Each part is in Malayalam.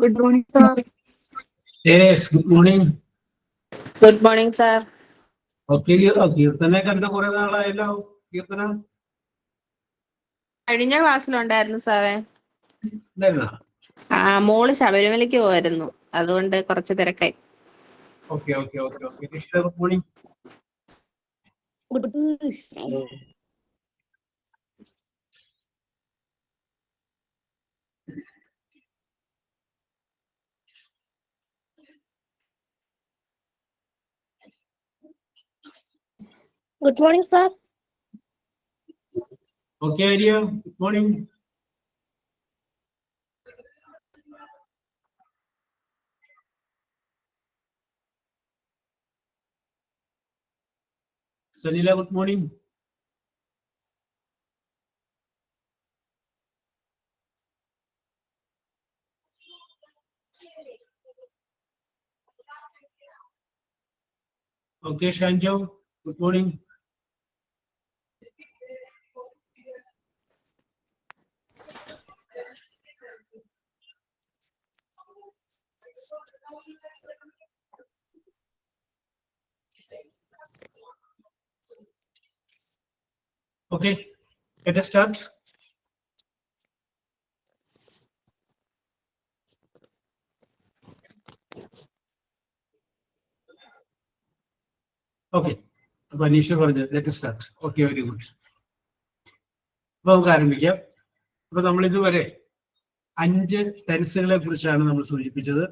Good morning, sir. Yes, good morning. Good morning, sir. Okay, കീർത്തനെ കണ്ട കുറെ നാളായല്ലോ. കീർത്തന കഴിഞ്ഞ ക്ലാസ്സിലുണ്ടായിരുന്നു സാറേ. ഉണ്ടായിരുന്നോ? മോള് ശബരിമലയ്ക്ക് പോയിരുന്നു, അതുകൊണ്ട് കുറച്ച് തിരക്കായി. Okay. Nishita, good morning. Good morning, sir. Okay, Arya, good morning. Sanila, good morning. Okay, Shanjo, good morning. Okay, let us start. Okay, Anisha, let us start. Okay, very good. അപ്പോൾ നമുക്ക് ആരംഭിക്കാം. അപ്പൊ നമ്മൾ ഇതുവരെ 5 ടെൻസുകളെ കുറിച്ചാണ് നമ്മൾ സൂചിപ്പിച്ചത്.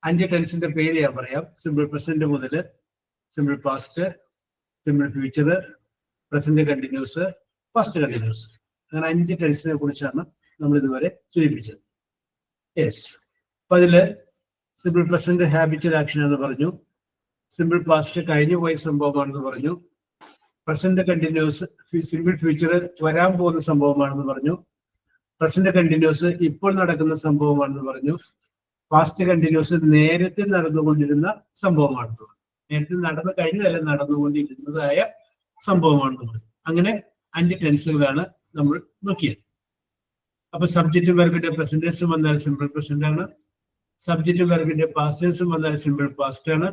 5 ടെൻസിന്റെ പേര് ഞാൻ പറയാം. സിമ്പിൾ പ്രസന്റ് മുതൽ simple past, simple future, present continuous, past continuous, അങ്ങനെ 5 ടെൻസിനെ കുറിച്ചാണ് നമ്മൾ ഇതുവരെ സൂചിപ്പിച്ചത്. യെസ്, അപ്പൊ അതില് സിമ്പിൾ പ്രസന്റ് ഹാബിച്വൽ ആക്ഷൻ എന്ന് പറഞ്ഞു, സിമ്പിൾ പാസ്റ്റ് കഴിഞ്ഞു പോയ സംഭവമാണെന്ന് പറഞ്ഞു, പ്രസന്റ് കണ്ടിന്യൂസ് സിമ്പിൾ ഫ്യൂച്ചർ വരാൻ പോകുന്ന സംഭവമാണെന്ന് പറഞ്ഞു, പ്രസന്റ് കണ്ടിന്യൂസ് ഇപ്പോൾ നടക്കുന്ന സംഭവമാണെന്ന് പറഞ്ഞു, പാസ്റ്റ് കണ്ടിന്യൂസ് നേരത്തെ നടന്നുകൊണ്ടിരുന്ന സംഭവമാണെന്ന് പറഞ്ഞു, നേരത്തെ നടന്നു കഴിഞ്ഞതല്ല നടന്നുകൊണ്ടിരുന്നതായ സംഭവമാണെന്ന് പറഞ്ഞു. അങ്ങനെ 5 ടെൻസുകളാണ് നമ്മൾ നോക്കിയത്. അപ്പൊ സബ്ജക്റ്റ് വെർബിന്റെ പ്രസന്റേഴ്സും വന്നാൽ സിമ്പിൾ പ്രസന്റ് ആണ്, സബ്ജക്റ്റ് വെർബിന്റെ പാസ്റ്റേഴ്സും വന്നാൽ സിമ്പിൾ പാസ്റ്റ് ആണ്,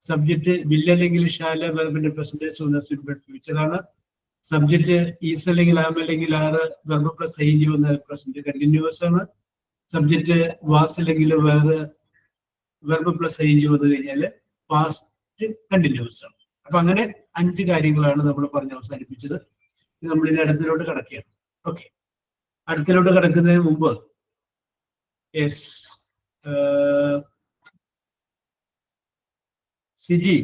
സബ്ജക്റ്റ് വിൽ അല്ലെങ്കിൽ ഷാൽ വെർബിന്റെ പ്രസന്റേഴ്സ് വന്നാൽ സിമ്പിൾ ഫ്യൂച്ചർ ആണ്, സബ്ജക്റ്റ് ഈസ് അല്ലെങ്കിൽ ആം അല്ലെങ്കിൽ ആറ് വെർബ് പ്ലസ് ഐഎൻജി വന്നാൽ പ്രസന്റ് കണ്ടിന്യൂസ് ആണ്, സബ്ജക്റ്റ് വാസ് അല്ലെങ്കിൽ വേറെ വെർബ് പ്ലസ് ഐഎൻജി വന്നു കഴിഞ്ഞാൽ പാസ്റ്റ് കണ്ടിന്യൂസ് ആണ്. അപ്പൊ അങ്ങനെ 5 കാര്യങ്ങളാണ് നമ്മൾ പറഞ്ഞ് അവസാനിപ്പിച്ചത്. നമ്മൾ ഇനി അടുത്തിലോട്ട് കിടക്കുകയാണ്. ഓക്കെ, അടുത്തിലോട്ട് കിടക്കുന്നതിന് മുമ്പ് യെസ് സിജി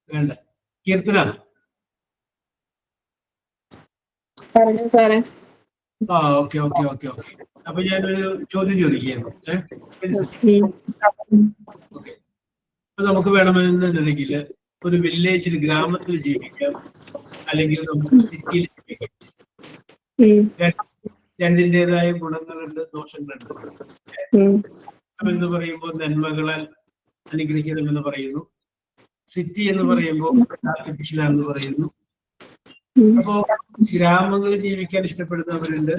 വേണ്ട, കീർത്തന സാറേ. ഓക്കെ. അപ്പൊ ഞാനൊരു ചോദ്യം ചോദിക്കുകയാണ്. ഓക്കെ, അപ്പൊ നമുക്ക് വേണമെന്നുണ്ടെങ്കിൽ ഒരു വില്ലേജിൽ, ഗ്രാമത്തിൽ ജീവിക്കാം, അല്ലെങ്കിൽ നമുക്ക് സിറ്റിയിൽ ജീവിക്കാം. രണ്ടിൻ്റെതായ ഗുണങ്ങളുണ്ട്, ദോഷങ്ങളുണ്ട്. എന്ന് പറയുമ്പോൾ നന്മകളാൽ അനുഗ്രഹിക്കണമെന്ന് പറയുന്നു, സിറ്റി എന്ന് പറയുമ്പോൾ ആർട്ടിഫിഷ്യൽ ആണെന്ന് പറയുന്നു. അപ്പോ ഗ്രാമങ്ങളിൽ ജീവിക്കാൻ ഇഷ്ടപ്പെടുന്നവരുണ്ട്,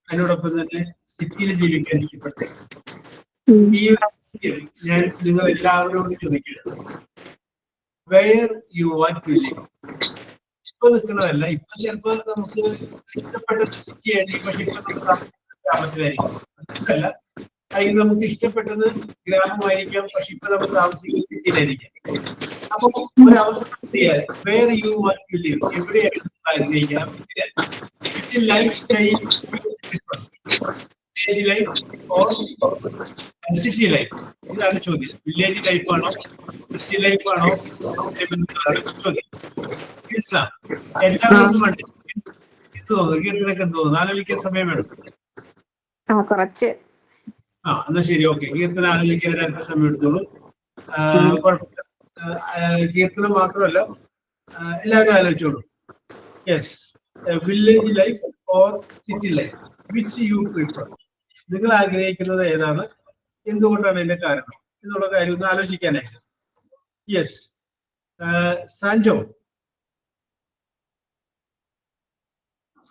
അതിനോടൊപ്പം തന്നെ സിറ്റിയിൽ ജീവിക്കാൻ ഇഷ്ടപ്പെട്ടു. ഈ ഞാൻ നിങ്ങൾ എല്ലാവരോടും ചോദിക്കുന്നത്, where you want to live. ഇപ്പൊ നിൽക്കുന്നതല്ല, ഇപ്പൊ ചിലപ്പോ നമുക്ക് ഇഷ്ടപ്പെട്ടത് സിറ്റി ആയിരിക്കും, പക്ഷെ ഇപ്പൊ നമുക്ക് ഗ്രാമത്തിലായിരിക്കും. അല്ല, അല്ലെങ്കിൽ നമുക്ക് ഇഷ്ടപ്പെട്ടത് ഗ്രാമമായിരിക്കാം, പക്ഷെ ഇപ്പൊ നമ്മൾ താമസിക്കുന്നത് സിറ്റിയിലായിരിക്കാം. അപ്പൊ ഒരു അവസരം കിട്ടിയാൽ where you want to live, എവിടെയാണ് ആഗ്രഹിക്കാം, life style, village life or city life? ഇതാണ് ചോദ്യം. വില്ലേജ് ലൈഫാണോ സിറ്റി ലൈഫാണോ ചോദ്യം. എല്ലാവർക്കും കീർത്തനൊക്കെ തോന്നുന്നു, ആലോചിക്കാൻ സമയം വേണം. കുറച്ച്. എന്നാ ശരി, ഓക്കെ. കീർത്തന ആലോചിക്കാൻ ഒരല്പ സമയം എടുത്തോളൂ, കുഴപ്പമില്ല. കീർത്തനം മാത്രമല്ല, എല്ലാവരും ആലോചിച്ചോളൂ. Yes, village life or city life, which you prefer? നിങ്ങൾ ആഗ്രഹിക്കുന്നത് ഏതാണ്, എന്തുകൊണ്ടാണ് അതിന്റെ കാരണം എന്നുള്ള കാര്യം ഒന്ന് ആലോചിക്കാനായിട്ട്. Yes, Sanjo.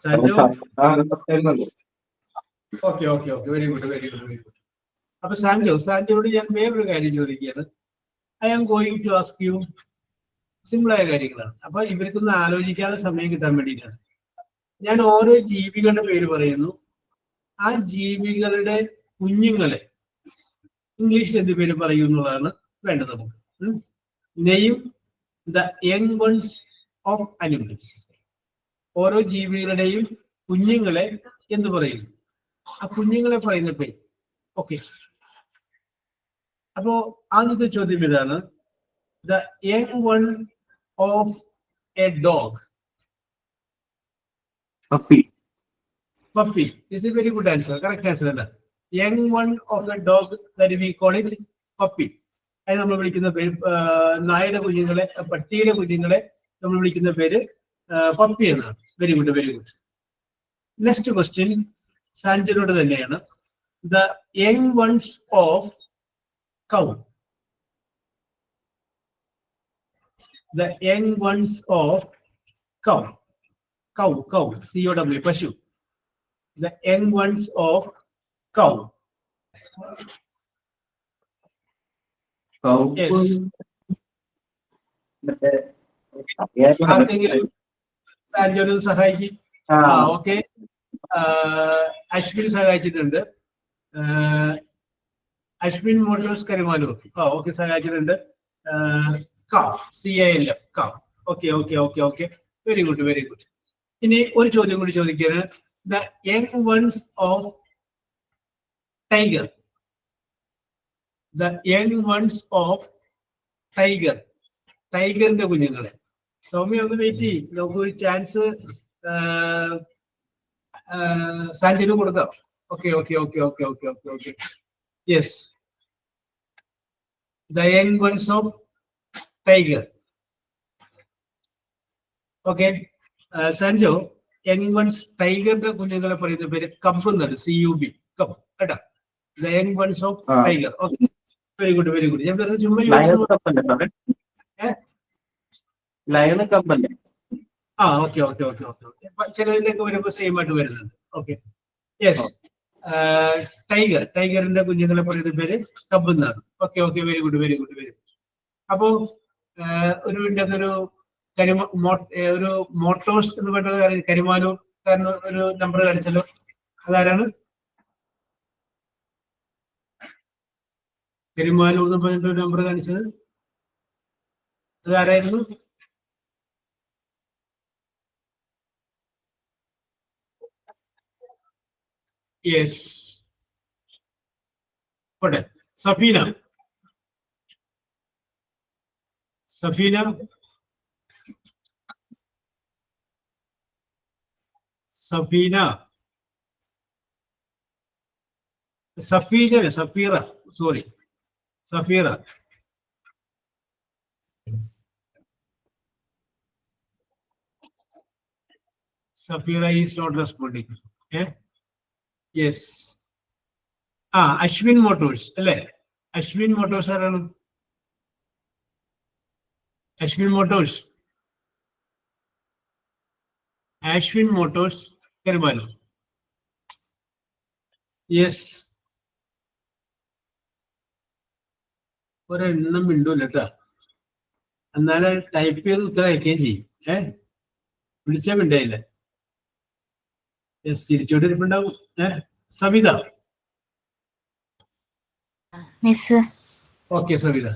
Sanjo, okay okay okay, very good very good very good. അപ്പൊ സാൻജോയോട് ഞാൻ വേറൊരു കാര്യം ചോദിക്കുകയാണ്. I am going to ask you സിമ്പിളായ കാര്യങ്ങളാണ്. അപ്പൊ ഇവർക്കൊന്ന് ആലോചിക്കാനുള്ള സമയം കിട്ടാൻ വേണ്ടിയിട്ടാണ്. ഞാൻ ഓരോ ജീവികളുടെ പേര് പറയുന്നു. ആ ജീവികളുടെ കുഞ്ഞുങ്ങളെ ഇംഗ്ലീഷിൽ എന്ത് പേര് പറയൂ എന്നുള്ളതാണ് വേണ്ടത് നമുക്ക്. Name the young ones of animals. ഓരോ ജീവികളുടെയും കുഞ്ഞുങ്ങളെ എന്ത് പറയുന്നു, ആ കുഞ്ഞുങ്ങളെ പറയുന്ന പേര്. ഓക്കെ, അപ്പോ ആദ്യത്തെ ചോദ്യം ഇതാണ്. The young one of A dog. Puppy is a very good answer. Correct answer. Young one of the dog, that we call it puppy. അതിന് നമ്മൾ വിളിക്കുന്ന പേര്, നായയുടെ കുഞ്ഞുങ്ങളെ, പട്ടിയുടെ കുഞ്ഞുങ്ങളെ നമ്മൾ വിളിക്കുന്ന പേര് പപ്പി എന്നാണ്. Very good very good. Next question സാൻജനോട് തന്നെയാണ്. The young ones of cow. The young ones of cow. Cow cow COW, പശു. The young ones of cow. Yes. ആർക്കെങ്കിലും സാൻജോനെ സഹായിക്കും? ഓക്കെ, അശ്വിൻ സഹായിച്ചിട്ടുണ്ട്. അശ്വിൻ മോട്ടോഴ്സ് കരുമാലൂർ. ഓക്കെ, സഹായിച്ചിട്ടുണ്ട്. Calf, CAL, calf. Okay okay okay okay, very good very good. ഇനി ഒരു ചോദ്യം കൂടി ചോദിക്കുകയാണ്. The young ones of tiger. The young ones of tiger. ടൈഗറിന്റെ കുഞ്ഞുങ്ങളെ. സൗമ്യ ഒന്ന് വെയിറ്റ് ചെയ്യും, നമുക്ക് ഒരു ചാൻസ് സാൻജിന് കൊടുക്കാം. Okay okay okay okay okay okay okay. Yes, the young ones of tiger. Okay, Sanju, young ones ടൈഗറിന്റെ കുഞ്ഞുങ്ങളെ പറയുന്ന പേര് കബ് എന്നാണ്. CUB, കബ് കേട്ടാ. The young ones of tiger. Okay, very good very good. ഞാൻ വെറുതെ ചുമ്മാ okay okay okay okay okay. ചിലതിലേക്ക് വരുമ്പോൾ സെയിം ആയിട്ട് വരുന്നുണ്ട്. ഓക്കെ, യെസ്, ടൈഗറിന്റെ കുഞ്ഞുങ്ങളെ പറയുന്ന പേര് കബ് എന്നാണ്. Okay okay, very good very good very good. അപ്പോ ഒരു ഒരു ഒരു മോട്ടോഴ്സ് എന്ന് പറഞ്ഞ കരിമാലൂർ കാരണം ഒരു നമ്പർ കാണിച്ചല്ലോ. അതാരാണ്? കരിമാലൂർ എന്ന് പറഞ്ഞിട്ട് ഒരു നമ്പർ കാണിച്ചത് അതാരായിരുന്നു? യെസ്, പോട്ടെ. Safeena. Safeena Safeena Safeena Safeera, sorry, Safeera. Safeera is not responding. Yes, Ashwin motors അല്ലേ? അശ്വിൻ മോട്ടോഴ്സ് ആരാണ്? Ashwin motors, Ashwin motors Karumalloor. Yes, ഒരെണ്ണം മിണ്ടൂല്ല കേട്ടാ. എന്നാലും ടൈപ്പ് ചെയ്ത് ഉത്തരം അയക്കുകയും ചെയ്യും. വിളിച്ചാൽ മിണ്ടായില്ല. യെസ്, തിരിച്ചോണ്ടിരിപ്പുണ്ടാവും. സവിത. ഓക്കെ സവിത.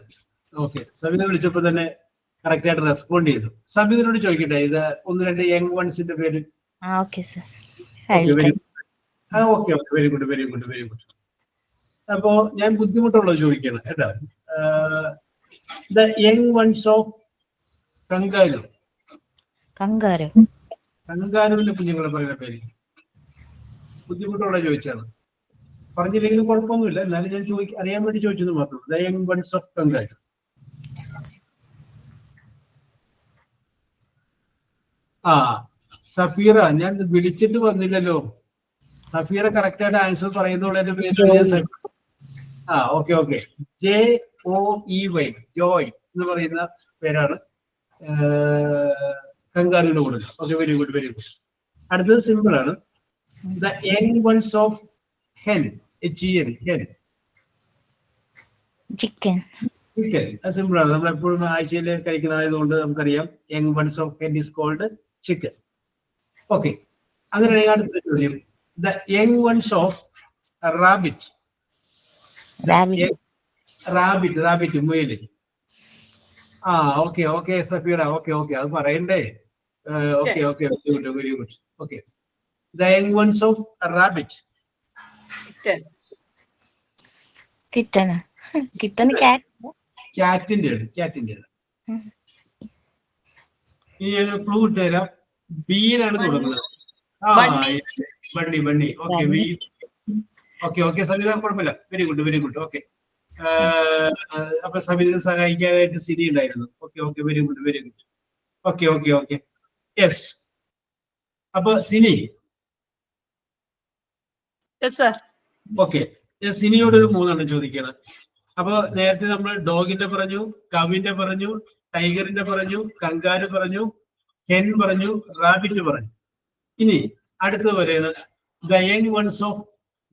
ഓക്കെ, സവിത വിളിച്ചപ്പോ തന്നെ കറക്റ്റ് ആയിട്ട് റെസ്പോണ്ട് ചെയ്തു. സബിതിനോട് ചോദിക്കട്ടെ, ഇത് ഒന്ന് രണ്ട് യങ് വൺസിന്റെ പേര്. Okay sir. Okay okay, very good very good very good. അപ്പോ ഞാൻ ബുദ്ധിമുട്ടുള്ളത് ചോദിക്കണം കേട്ടോ. The young ones of kangaroo. കങ്കാരുവിന്റെ കുഞ്ഞുങ്ങളെ പറയുന്ന പേര് ബുദ്ധിമുട്ടുള്ള ചോദിച്ചാണ്. പറഞ്ഞില്ലെങ്കിലും കുഴപ്പമൊന്നുമില്ല, എന്നാലും ഞാൻ അറിയാൻ വേണ്ടി ചോദിച്ചത് മാത്രം. The young ones of kangaroo. Safeera, ഞാൻ വിളിച്ചിട്ട് വന്നില്ലല്ലോ. സഫീറ കറക്റ്റ് ആയിട്ട് ആൻസർ പറയുന്നതിന്റെ പേര് ഓക്കെ JOEY ജോയ് എന്ന് പറയുന്ന പേരാണ് കങ്കാരുവിന് കൊടുക്കുക. Okay, very good very good. അടുത്തത് സിമ്പിൾ ആണ്. The young ones of hen hen chicken. Chicken അത് സിമ്പിൾ ആണ്. നമ്മൾ എപ്പോഴും ആഴ്ചയിൽ കഴിക്കുന്നതായതുകൊണ്ട് നമുക്കറിയാം young ones of hen is called chicken. Okay, അങ്ങനെയാണെങ്കിൽ അടുത്ത ചോദ്യം the young ones of rabbit. Rabbit മുയല്. ഓക്കെ സഫീറ, ഓക്കെ അത് പറയണ്ടേ? Okay very good. Okay, the young ones of rabbit. Kitten ക്യാറ്റിന്റെ ആണ്. ഇനി ഞാൻ ക്ലൂ ഇട്ടുതരാം. ബീനാണ് തുടങ്ങുന്നത്. ബണ്ണി. ഓക്കെ സവിത, കുഴപ്പമില്ല. Very good. ഓക്കെ, അപ്പൊ സവിത സഹായിക്കാനായിട്ട് സിനി ഉണ്ടായിരുന്നു. Okay very good. Okay yes. അപ്പൊ സിനി, ഓക്കെ, സിനിയോടൊരു 3 ചോദിക്കണം. അപ്പൊ നേരത്തെ നമ്മൾ ഡോഗിന്റെ പറഞ്ഞു, കവിന്റെ പറഞ്ഞു, ടൈഗറിന്റെ പറഞ്ഞു, കങ്കാരു പറഞ്ഞു, ഹെൻ പറഞ്ഞു, റാബിറ്റ് പറഞ്ഞു. ഇനി അടുത്തത് പറയാണ് the young ones of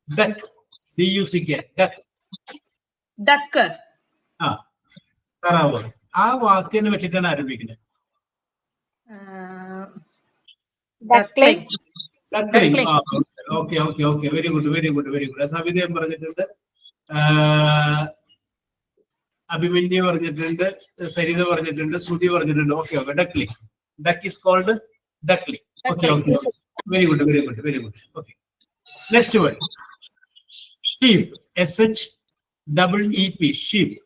duck. DUCK duck. താറാവ്. ആ വാക്കിനെ വെച്ചിട്ടാണ് ആരംഭിക്കുന്നത്. ഡക്ലിംഗ്. Okay very good. സവിതയും പറഞ്ഞിട്ടുണ്ട്, അഭിമന്യു പറഞ്ഞിട്ടുണ്ട്, സരിത പറഞ്ഞിട്ടുണ്ട്, ശ്രുതി പറഞ്ഞിട്ടുണ്ട്. Okay duckling. Duck is called duckling. Okay very good. Okay, next one sheep. SHEEP sheep.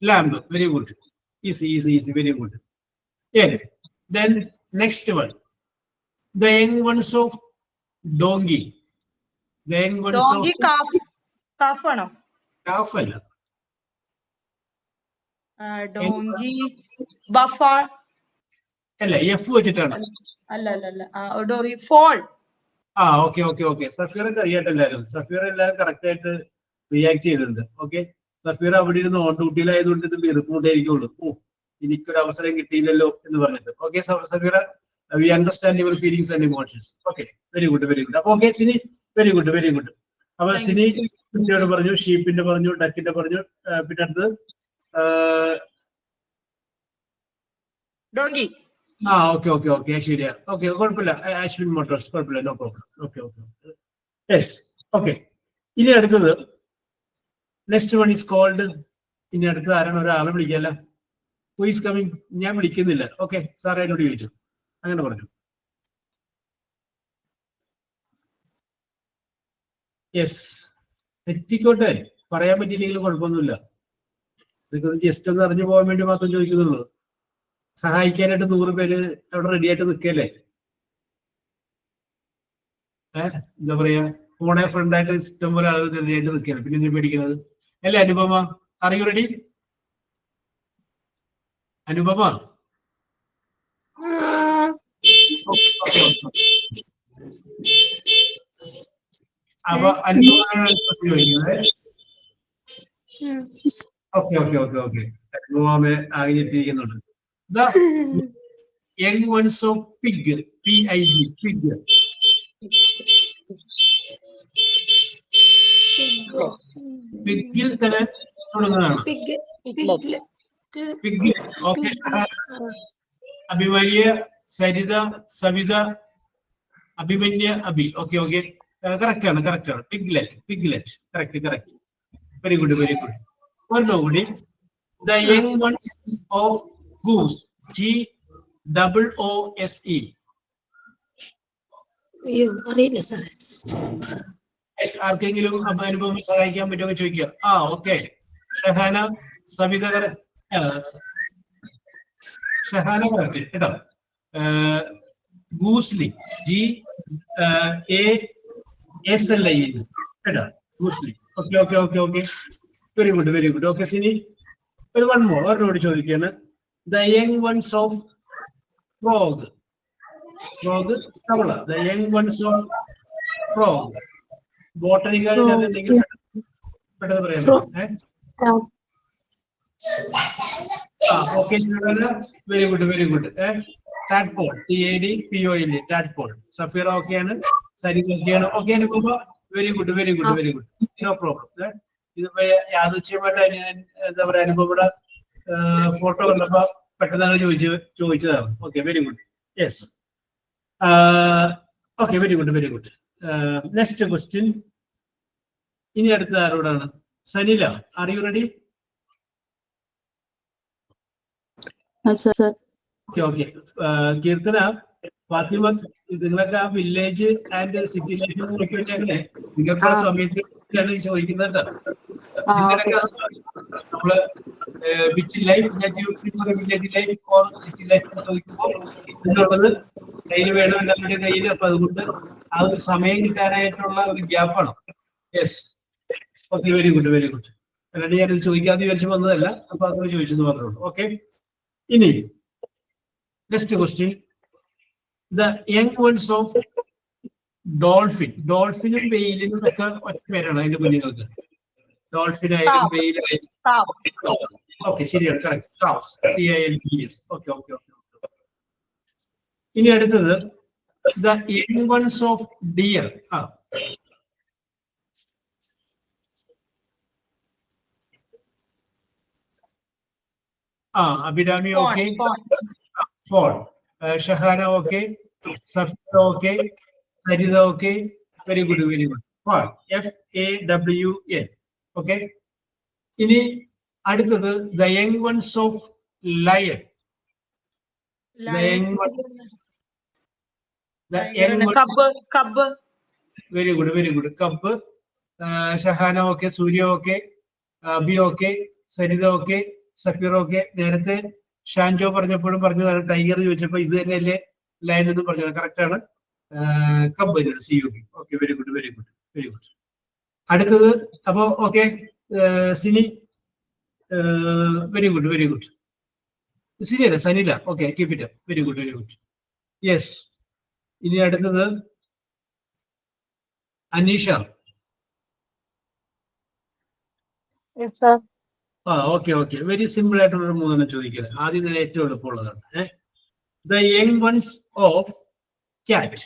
lamb. Very good. Easy. Very good. Yeah. Then next one. The young ones of donkey. The young ones donkey of calf ആണോ? Calf അല്ല. Donkey buff അല്ല, F വെച്ചിട്ടാണ്. അല്ല ഡോറി fall. ഓക്കെ. സഫീറൊക്കെ അറിയാട്ടെ എല്ലാവരും. സഫീറ എല്ലാവരും കറക്റ്റ് ആയിട്ട് റിയാക്ട് ചെയ്തിട്ടുണ്ട്. ഓക്കെ, സഫീറ അവിടെ ഇരുന്ന് ഓൺ ഡ്യൂട്ടിയിലായതുകൊണ്ട് ഇത് ബിറുക്കൂട്ടായിരിക്കുള്ളൂ. എനിക്കൊരു അവസരം കിട്ടിയില്ലല്ലോ എന്ന് പറഞ്ഞിട്ട്. Okay Safeera, we understand your feelings and emotions. Okay, very good. അപ്പൊ ഓക്കെ സിനി, വെരി ഗുഡ്. അപ്പൊ സിനി കുട്ടിയോട് പറഞ്ഞു, ഷീപ്പിന്റെ പറഞ്ഞു, ഡക്കിന്റെ പറഞ്ഞു, പിന്നെ അടുത്തത് ഡോങ്കി. ഓക്കെ ശരിയാ. ഓക്കെ, കുഴപ്പമില്ല. അശ്വിൻ മോട്ടോഴ്സ്, കുഴപ്പമില്ല, no problem. Okay yes. Okay, ഇനി അടുത്തത് നെക്സ്റ്റ് വൺ ഈസ് കോൾഡ്. ഇനി അടുത്തത് ആരാണ്? ഒരാളെ വിളിക്കല്ല. Who is coming? ഞാൻ വിളിക്കുന്നില്ല. ഓക്കെ, സാർ എന്നോട് ചോദിച്ചു, അങ്ങനെ പറഞ്ഞു. യെസ്, തെറ്റിക്കോട്ടെ, പറയാൻ പറ്റിയില്ലെങ്കിലും കുഴപ്പമൊന്നുമില്ല. ഇതൊക്കെ ജസ്റ്റ് ഒന്ന് അറിഞ്ഞു പോകാൻ വേണ്ടി മാത്രം ചോദിക്കുന്നുള്ളൂ. സഹായിക്കാനായിട്ട് 100 പേര് അവിടെ റെഡി ആയിട്ട് നിൽക്കല്ലേ? എന്താ പറയാ, ഫോണെ ഫ്രണ്ടായിട്ട് ഇഷ്ടം പോലെ ആളുകൾ റെഡി ആയിട്ട് നിൽക്കുകയാണ്. പിന്നെ എന്തിനു പേടിക്കുന്നത് അല്ലേ? Anupama, are you ready? Anupama, അപ്പൊ അനുപമ ചോദിക്കുന്നത്. ഓക്കെ അനുപമ ആകിട്ടിരിക്കുന്നുണ്ട്. The young ones of pig. PIG pig. Pigil തന്നെ തുടങ്ങുന്നതാണ്. Pig. ഓക്കെ, അഭിമന്യ, സരിത, സവിത, അഭിമന്യ, അഭി. ഓക്കെ കറക്റ്റ് ആണ്. Piglet. കറക്റ്റ്. Very good. ഒരെണ്ണം കൂടി. The young ones of goose. GOOSE. അറിയില്ല സാറേ. ആർക്കെങ്കിലും അനുഭവം സഹായിക്കാൻ പറ്റുമോ ചോദിക്കുക. ഓക്കെ, ഷഹാന, സവിത, ഷഹാന കറക്റ്റ് കേട്ടോ. ഗൂസ്ലി. GASLI കേട്ടോ, gosling. Okay very good. Okay Sini, ഒരു വൺ മോർ ഒരെണ്ണോട് ചോദിക്കുകയാണ്. The young ones of frog. Frog തവള. The young ones of frog. ബോട്ടണിക്കാരിൽ അതെന്തെങ്കിലും പെട്ടെന്ന് പറയാൻ പറ്റും. Okay, very good very good. Tadpole, TADPOL, tadpole. Safeera ഓക്കെയാണ്, സരിത ഓക്കെയാണ്. Okay Anupama, very good very good very good, no problem. ഇതിപ്പോ യാദൃശ്യമായിട്ട് എന്താ പറയാ, അനുപമയുടെ ഫോട്ടോ കണ്ടപ്പോ പെട്ടെന്നാണ് ചോദിച്ചതാണ്. Okay, very good. Yes, okay, very good very good. Next question. ഇനി അടുത്തത് ആരോടാണ്? Sanila, are you ready? Okay okay. Keerthana, Fathima, നിങ്ങളൊക്കെ ആ വില്ലേജ് ആൻഡ് സിറ്റി ലൈഫ് നോക്കി വെച്ചേക്കണേ. നിങ്ങൾക്ക് ആ സമയത്താണ് ചോദിക്കുന്നത്. നമ്മള് which life village life or city life ചോദിക്കുമ്പോൾ ഇതിനുള്ളത് കയ്യിൽ വേണം, എല്ലാവരുടെ കയ്യിൽ. അപ്പൊ അതുകൊണ്ട് ആ ഒരു സമയം കിട്ടാനായിട്ടുള്ള ഒരു ഗ്യാപ്പാണ്. Yes, okay, very good very good. അല്ലാണ്ട് ഞാനിത് ചോദിക്കാതെ വിചാരിച്ചു വന്നതല്ല, അപ്പൊ അത് ചോദിച്ചെന്ന് മാത്രമേ ഉള്ളൂ. ഓക്കെ, ഇനി next question. The young ones of dolphin. ഡോൾഫിനും വെയിലിനും ഒക്കെ ഒറ്റ പേരാണ് അതിന്റെ കുഞ്ഞുങ്ങൾക്ക്. ഡോൾഫിൻ ആയാലും വെയിലായാലും. ഓക്കെ, ശരിയാണ്, correct. CILPS. Okay okay okay. ഇനി അടുത്തത് the young ones of deer. Abhirami okay, fawn. Shahana okay, Safeera okay, Saritha okay, very good very good. Fawn, FAWN. Okay. ഇനി അടുത്തത് the young ones of lion. Very good very good. Cub. Shahana okay, Surya okay, Abi okay, Saritha okay, Safeer okay. നേരത്തെ ഷാൻജോ പറഞ്ഞപ്പോഴും പറഞ്ഞതാണ്, ടൈഗർ ചോദിച്ചപ്പോ ഇത് തന്നെയല്ലേ ലയൺ എന്ന് പറഞ്ഞത്. കറക്റ്റ് ആണ്. Cub, CUB. Okay, very good very good very good. അടുത്തത് അപ്പോ okay, Sini, very good very good. സിനിയല്ല, Sanila. Okay, keep it up. Very good very good. Yes. ഇനി അടുത്തത് Aneesha. Okay okay, very simple ആയിട്ടുള്ള 3 ചോദിക്കുന്നത്. ആദ്യം തന്നെ ഏറ്റവും എളുപ്പമുള്ളതാണ്. The young ones of cat.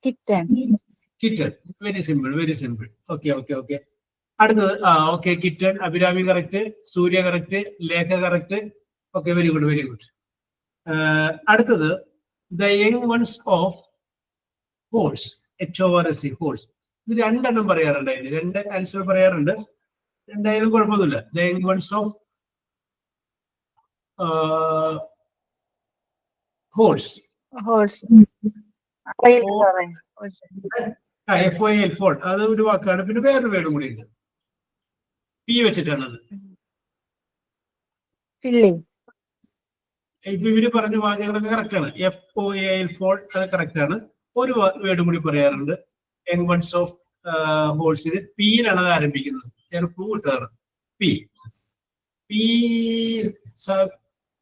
Kitten. Very simple very simple. Okay okay okay. അടുത്തത് okay, kitten. Abhirami correct, Surya correct, Lekha correct. Okay, very good very good. അടുത്തത് the young ones of horse. HORSE, horse. ഇത് 2 എണ്ണം പറയാറുണ്ട്. അതിന് 2 ആൻസർ പറയാറുണ്ട്. 2 ആയാലും കുഴപ്പമൊന്നുമില്ല. The young ones of horse. FOIL, foal. അത് ഒരു വാക്കാണ്. പിന്നെ വേറൊരു വേർഡും കൂടി ഉണ്ട്, P വെച്ചിട്ടാണത്. ഇപ്പൊ ഇവര് പറഞ്ഞ വാചകങ്ങളൊക്കെ കറക്റ്റ് ആണ്. FOIL, ഫോൾ, അത് കറക്റ്റ് ആണ്. ഒരു വേർഡും കൂടി പറയാറുണ്ട്. യങ് വൺസ് ഓഫ് ഹോഴ്സിന് Pയിലാണ് അത് ആരംഭിക്കുന്നത്. ഞാൻ പൂ ഇട്ടതാണ്. P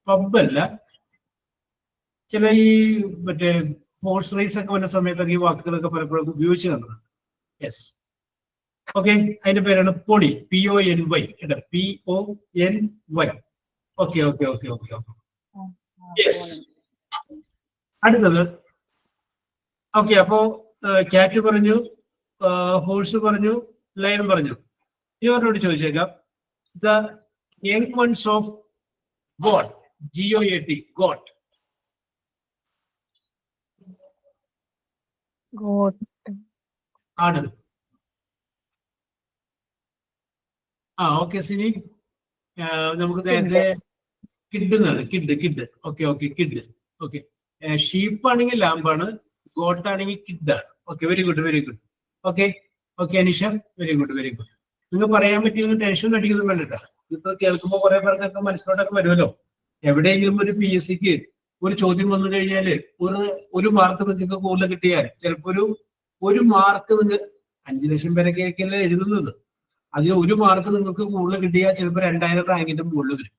പബ്ബല്ല. ചില ഈ മറ്റേ ഹോഴ്സ് റേസ് ഒക്കെ വന്ന സമയത്തൊക്കെ ഈ വാക്കുകളൊക്കെ പലപ്പോഴും ഉപയോഗിച്ച് കണ്ടത്. Yes, okay. അതിന്റെ പേരാണ് pony. PONY. PONY. Okay okay okay okay okay. Yes. അടുത്തത് ഓക്കെ. അപ്പോ ക്യാറ്റ് പറഞ്ഞു, ഹോഴ്സ് പറഞ്ഞു, ലയൺ പറഞ്ഞു. ഇവരോട് ചോദിച്ചേക്കാം. The young ones of goat. GOAT, goat. ആണ്. ഓക്കെ സിനി, നമുക്ക് നേരത്തെ കിഡ് എന്നാണ്. Kid. Okay okay, kid. Okay. Sheep ആണെങ്കിൽ ലാമ്പാണ്, ഗോട്ട് ആണെങ്കിൽ കിഡാണ്. Okay, very good very good. Okay okay Aneesha, very good very good. നിങ്ങൾ പറയാൻ പറ്റിയൊന്നും ടെൻഷൻ അടിക്കുന്നു വേണ്ടിട്ടാ. ഇപ്പൊ കേൾക്കുമ്പോൾ കുറെ പേർക്കൊക്കെ മനസ്സിലോട്ടൊക്കെ വരുമല്ലോ. എവിടെയെങ്കിലും ഒരു PSCക്ക് ഒരു ചോദ്യം വന്നു കഴിഞ്ഞാല് ഒരു മാർക്ക് നിങ്ങൾക്ക് കൂടുതൽ കിട്ടിയാൽ ചിലപ്പോ ഒരു മാർക്ക് നിങ്ങൾ 5 ലക്ഷം പേരൊക്കെയല്ലേ എഴുതുന്നത്. അതിൽ 1 മാർക്ക് നിങ്ങൾക്ക് കൂടുതൽ കിട്ടിയാൽ ചിലപ്പോൾ 2000 റാങ്കിന്റെ മുകളിൽ വരും.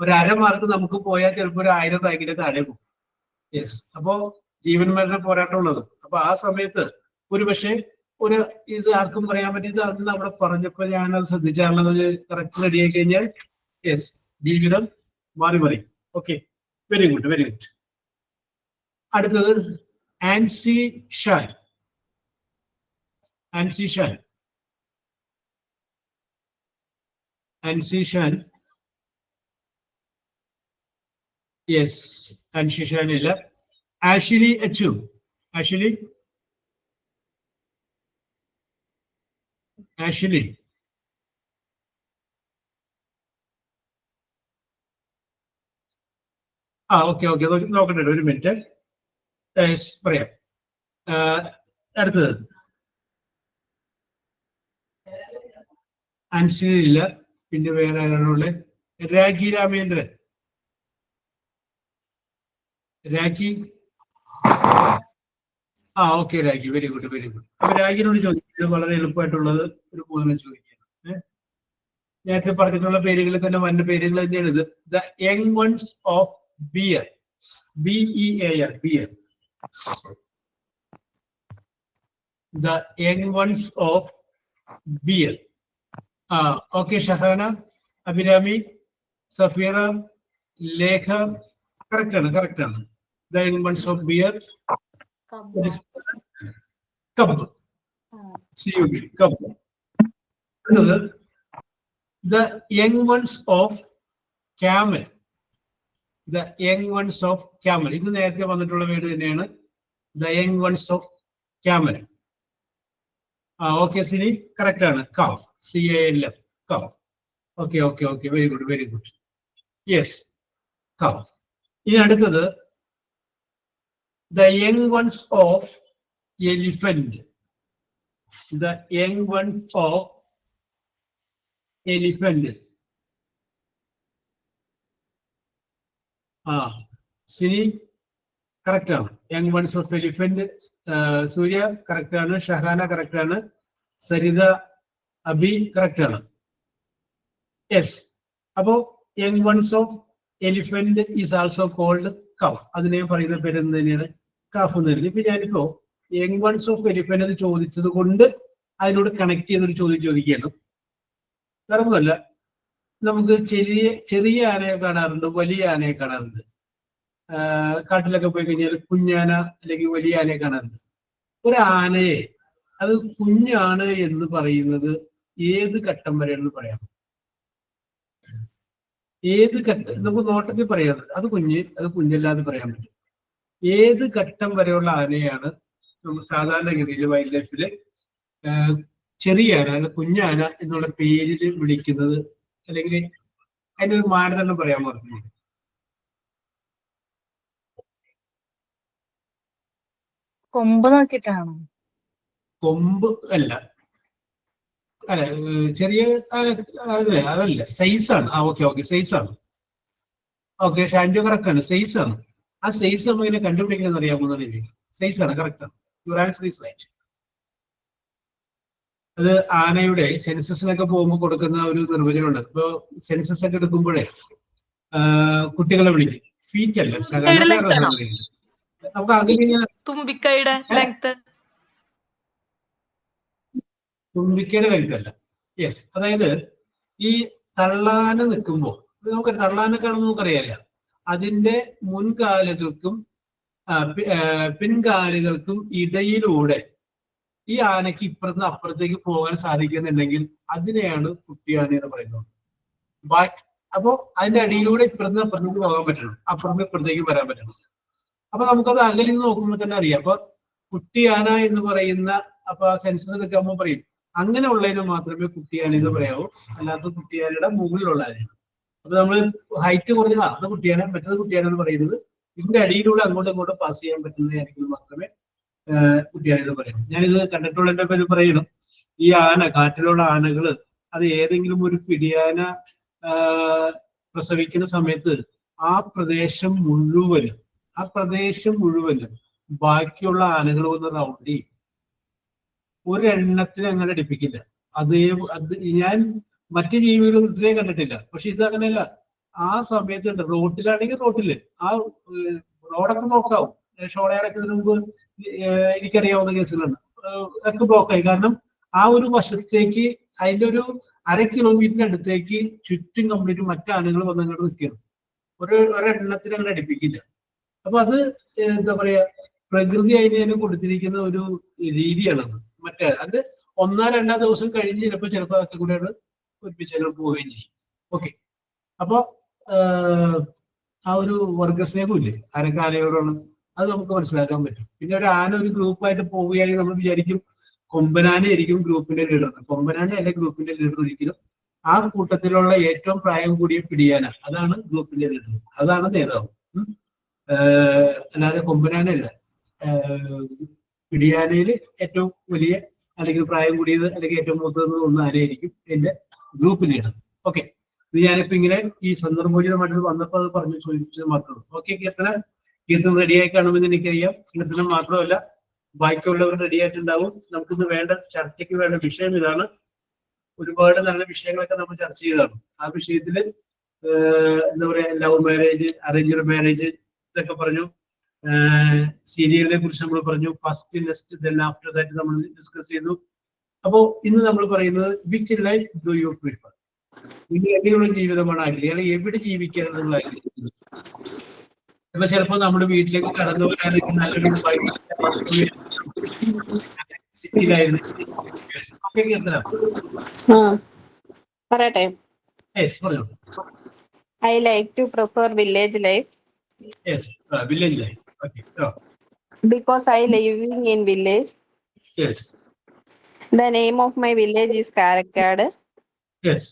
ഒരു 1/2 മാർക്ക് നമുക്ക് പോയാൽ ചിലപ്പോൾ ഒരു 1000 റാങ്കിന്റെ താഴെ പോകും. യെസ്. അപ്പോ ജീവൻ മരണ പോരാട്ടം ഉള്ളത്. അപ്പൊ ആ സമയത്ത് ഒരു പക്ഷേ ഒരു ഇത് ആർക്കും പറയാൻ പറ്റിയത് അന്ന് അവിടെ പറഞ്ഞപ്പോൾ ഞാനത് ശ്രദ്ധിച്ചാണെന്ന് കറക്റ്റ് റെഡി ആയി കഴിഞ്ഞാൽ യെസ് ജീവിതം മാറി മറിയും. Okay, very good, very good. അടുത്തത് ആൻസി ഷാൻ. ആൻസി ഷാൻ. ആൻസി ഷാൻ. യെസ്, ആൻസി ഷാൻ ഇല്ല. ആഷ്ലി അച്ചു. ആഷ്ലി. ആഷ്ലി. ഓക്കെ ഓക്കെ, നോക്കട്ടെ ഒരു മിനിറ്റ്. പറയാം. അടുത്തത് ആൻഷലി ഇല്ല. പിന്നെ വേറെ ആരാണുള്ളത്? Rakhi Ramendran. Rakhi. Okay Rakhi, very good, very good. അപ്പൊ രാഖിനോട് ചോദിക്കുന്നത് വളരെ എളുപ്പമായിട്ടുള്ളത് ഒരു 3 ചോദിക്കുകയാണ്. നേരത്തെ പറഞ്ഞിട്ടുള്ള പേരുകളിൽ തന്നെ വന്ന പേരുകൾ തന്നെയാണ് ഇത്. The young ones of bear. BEAR, bear. The young ones of beer. Okay, Shahana, Abhirami, Safira, Lekha. Correct, correct. The young ones of beer. Cup. CUB, cup. The young ones of camel. The young ones of camel. ഇത് നേരത്തെ വന്നിട്ടുള്ള വേർഡ് തന്നെയാണ്. The young ones of camel. Okay, Siri, correct ആണ്. Calf. CALF. Calf. Okay, okay, okay. Very good, very good. Yes, calf. ഇനി അടുത്തത് the young ones of elephant. The young ones of elephant. Siri, correct ആണ്. Young ones of elephant. Surya correct ആണ്. ഷഹാന കറക്റ്റ് ആണ്. സരിത, അബി കറക്റ്റ് ആണ്. യെസ്. അപ്പോ young ones of elephant is also called calf. അതിനെ പറയുന്ന പേര് എന്ത് തന്നെയാണ്? കഫ് എന്ന് തരുന്നത്. ഇപ്പൊ ഞാനിപ്പോ യങ് വൺസ് ഓഫ് എലിഫന്റ് എന്ന് ചോദിച്ചത് കൊണ്ട് അതിനോട് കണക്ട് ചെയ്തൊരു ചോദ്യം ചോദിക്കുകയാണ്. വേറെ ഒന്നുമല്ല, നമുക്ക് ചെറിയ ആനയെ കാണാറുണ്ട്, വലിയ ആനയെ കാണാറുണ്ട്. കാട്ടിലൊക്കെ പോയി കഴിഞ്ഞാൽ കുഞ്ഞാന അല്ലെങ്കിൽ വലിയ ആനയെ കാണാറുണ്ട്. ഒരു ആനയെ അത് കുഞ്ഞാണ് എന്ന് പറയുന്നത് ഏത് ഘട്ടം വരെയാണെന്ന് പറയാം? ഏത് ഘട്ടം നമുക്ക് നോട്ടത്തിൽ പറയാം. അത് കുഞ്ഞല്ലാതെ പറയാൻ പറ്റും. ഏത് ഘട്ടം വരെയുള്ള ആനയാണ് നമ്മൾ സാധാരണഗതിയിൽ വൈൽഡ് ലൈഫില് ചെറിയ ആന അല്ല കുഞ്ഞാന എന്നുള്ള പേരിൽ വിളിക്കുന്നത്? അല്ലെങ്കിൽ അതിന്റെ ഒരു മാനദണ്ഡം പറയാൻ പറഞ്ഞു. കൊമ്പ് നോക്കിയിട്ടാണോ? കൊമ്പ് അല്ല, അല്ല ചെറിയ അതല്ല, സൈസ് ആണ്. ഓക്കെ ഓക്കെ, സൈസ് ആണ്. ഓക്കെ, ഷാൻജോ കറക്റ്റ് ആണ്, സൈസ് ആണ്. ആ സൈസ് നമ്മൾ ഇങ്ങനെ കണ്ടുപിടിക്കണമെന്ന് അറിയാവുന്നതാണ്. സൈസ് ആണ്, കറക്റ്റ് ആണ്. Your answer is right. അത് ആനയുടെ സെൻസസിനൊക്കെ പോകുമ്പോൾ കൊടുക്കുന്ന ഒരു നിർവചനമുണ്ട്. ഇപ്പൊ സെൻസസ് ഒക്കെ എടുക്കുമ്പോഴേ കുട്ടികളെ വിളിക്കും. ഫീറ്റ് അല്ല, നമുക്ക് അതിലിങ്ങനെ തുമ്പിക്കൈയുടെ ലെങ്ത്. തുമ്പിക്കയുടെ ലെങ്ത് അല്ല. യെസ്, അതായത് ഈ തള്ളാന നിൽക്കുമ്പോൾ നമുക്ക് തള്ളാനെ കാണുമ്പോൾ നമുക്കറിയാല്ല, അതിന്റെ മുൻകാലുകൾക്കും പിൻകാലുകൾക്കും ഇടയിലൂടെ ഈ ആനയ്ക്ക് ഇപ്പുറത്ത് അപ്പുറത്തേക്ക് പോകാൻ സാധിക്കുന്നുണ്ടെങ്കിൽ അതിനെയാണ് കുട്ടിയാന എന്ന് പറയുന്നത്. അപ്പോ അതിന്റെ അടിയിലൂടെ ഇപ്പുറത്ത് അപ്പുറത്തേക്ക് പോകാൻ പറ്റണം, അപ്പുറത്ത് ഇപ്പുറത്തേക്ക് വരാൻ പറ്റണം. അപ്പൊ നമുക്കത് അകലിൽ നിന്ന് നോക്കുമ്പോൾ തന്നെ അറിയാം. അപ്പൊ കുട്ടിയാന എന്ന് പറയുന്ന, അപ്പൊ സെൻസസ് എടുക്കുമ്പോൾ പറയും അങ്ങനെ ഉള്ളതിന് മാത്രമേ കുട്ടിയാന എന്ന് പറയാവൂ, അല്ലാത്ത കുട്ടിയാനയുടെ മുകളിലുള്ള ആനയാണ്. അപ്പൊ നമ്മള് ഹൈറ്റ് കുറഞ്ഞ അത് കുട്ടിയാന, മറ്റത് കുട്ടിയാന എന്ന് പറയുന്നത് ഇതിന്റെ അടിയിലൂടെ അങ്ങോട്ടും ഇങ്ങോട്ടും പാസ് ചെയ്യാൻ പറ്റുന്നതായിരിക്കും മാത്രമേ കുട്ടിയാന എന്ന് പറയുന്നത്. ഞാനിത് കണ്ടിട്ടുള്ളതിന്റെ പേര് പറയണം. ഈ ആന, കാട്ടിലുള്ള ആനകള് അത് ഏതെങ്കിലും ഒരു പിടിയാന പ്രസവിക്കുന്ന സമയത്ത് ആ പ്രദേശം മുഴുവനും ബാക്കിയുള്ള ആനകൾ വന്ന് റൗണ്ട് ചെയ്യും. ഒരെണ്ണത്തിന് അങ്ങനെ അടുപ്പിക്കില്ല. അത് ഞാൻ മറ്റു ജീവികളും ഇത്രയും കണ്ടിട്ടില്ല. പക്ഷെ ഇത് അങ്ങനെയല്ല. ആ സമയത്ത് റോട്ടിലാണെങ്കിൽ റോട്ടില് ആ റോഡൊക്കെ ബ്ലോക്കാവും. ഷോളയാറൊക്കെ ഇതിനു മുമ്പ് എനിക്കറിയാവുന്ന കേസുകളുണ്ട്. അതൊക്കെ ബ്ലോക്കായി. കാരണം ആ ഒരു വശത്തേക്ക് അതിന്റെ ഒരു 1/2 കിലോമീറ്ററിന് അടുത്തേക്ക് ചുറ്റും കംപ്ലീറ്റ് മറ്റു ആനകൾ വന്നങ്ങോട്ട് നിൽക്കുകയാണ്. ഒരെണ്ണത്തിന് അങ്ങനെ അടുപ്പിക്കില്ല. അപ്പൊ അത് എന്താ പറയാ, പ്രകൃതി അതിന് കൊടുത്തിരിക്കുന്ന ഒരു രീതിയാണത്. മറ്റേ അത് 1-2 ദിവസം കഴിഞ്ഞ് ചിലപ്പോ അതൊക്കെ കൂടെ ഒരുമിച്ച് പോവുകയും ചെയ്യും. ഓക്കെ. അപ്പൊ ആ ഒരു വർഗസ്നേഹം ഇല്ലേ ആനയോടാണ്, അത് നമുക്ക് മനസ്സിലാക്കാൻ പറ്റും. പിന്നെ ഒരു ആന ഒരു ഗ്രൂപ്പായിട്ട് പോവുകയാണെങ്കിൽ നമ്മൾ വിചാരിക്കും കൊമ്പനാനയായിരിക്കും ഗ്രൂപ്പിന്റെ ലീഡർ. കൊമ്പനാന അല്ല ഗ്രൂപ്പിന്റെ ലീഡർ ഒരിക്കലും. ആ കൂട്ടത്തിലുള്ള ഏറ്റവും പ്രായം കൂടിയ പിടിയാന, അതാണ് ഗ്രൂപ്പിന്റെ ലീഡർ, അതാണ് നേതാവ്. അല്ലാതെ കൊമ്പനാനല്ല. പിടിയാനയില് ഏറ്റവും വലിയ അല്ലെങ്കിൽ പ്രായം കൂടിയത് അല്ലെങ്കിൽ ഏറ്റവും മൂത്തത് ഒന്ന് ആനയായിരിക്കും എന്റെ ഗ്രൂപ്പ് ലീഡർ. ഓക്കെ. ഇത് ഞാനിപ്പോ ഇങ്ങനെ ഈ സന്ദർഭോചിതമായിട്ട് വന്നപ്പോൾ അത് പറഞ്ഞു ചോദിച്ചത് മാത്രമേ ഉള്ളൂ. ഓക്കെ. കീർത്തനം റെഡിയായി കാണുമെന്ന് എനിക്കറിയാം. കീർത്തനം മാത്രമല്ല ബാക്കിയുള്ളവർ റെഡി ആയിട്ടുണ്ടാവും. നമുക്കിന്ന് വേണ്ട ചർച്ചയ്ക്ക് വേണ്ട വിഷയം ഇതാണ്. ഒരുപാട് നല്ല വിഷയങ്ങളൊക്കെ നമ്മൾ ചർച്ച ചെയ്തതാണ്. ആ വിഷയത്തില് എന്താ പറയാ, ലവ് മാരേജ്, അറേഞ്ച്ഡ് മാരേജ് ഇതൊക്കെ പറഞ്ഞു. സീരിയലിനെ കുറിച്ച് നമ്മൾ പറഞ്ഞു. First, next, then after that നമ്മൾ ഡിസ്കസ് ചെയ്തു. അപ്പോ ഇന്ന് നമ്മൾ പറയുന്നത് which life do you prefer? നിങ്ങൾ എങ്ങനെയുള്ള ജീവിതമാണ് ആഗ്രഹിക്കുന്നത്, അല്ലെങ്കിൽ എവിടെ ജീവിക്കാനാണ് നിങ്ങൾ ആഗ്രഹിക്കുന്നത്? ഇപ്പൊ ചിലപ്പോ നമ്മുടെ വീട്ടിലേക്ക് കടന്നു വരാനൊക്കെ നല്ലൊരു സിറ്റിയിലായിരുന്നു. പറയട്ടെ. I like to prefer village life. Yes, village life. Okay. Because I living in village. Yes. The name of my village is Karakkad. Yes.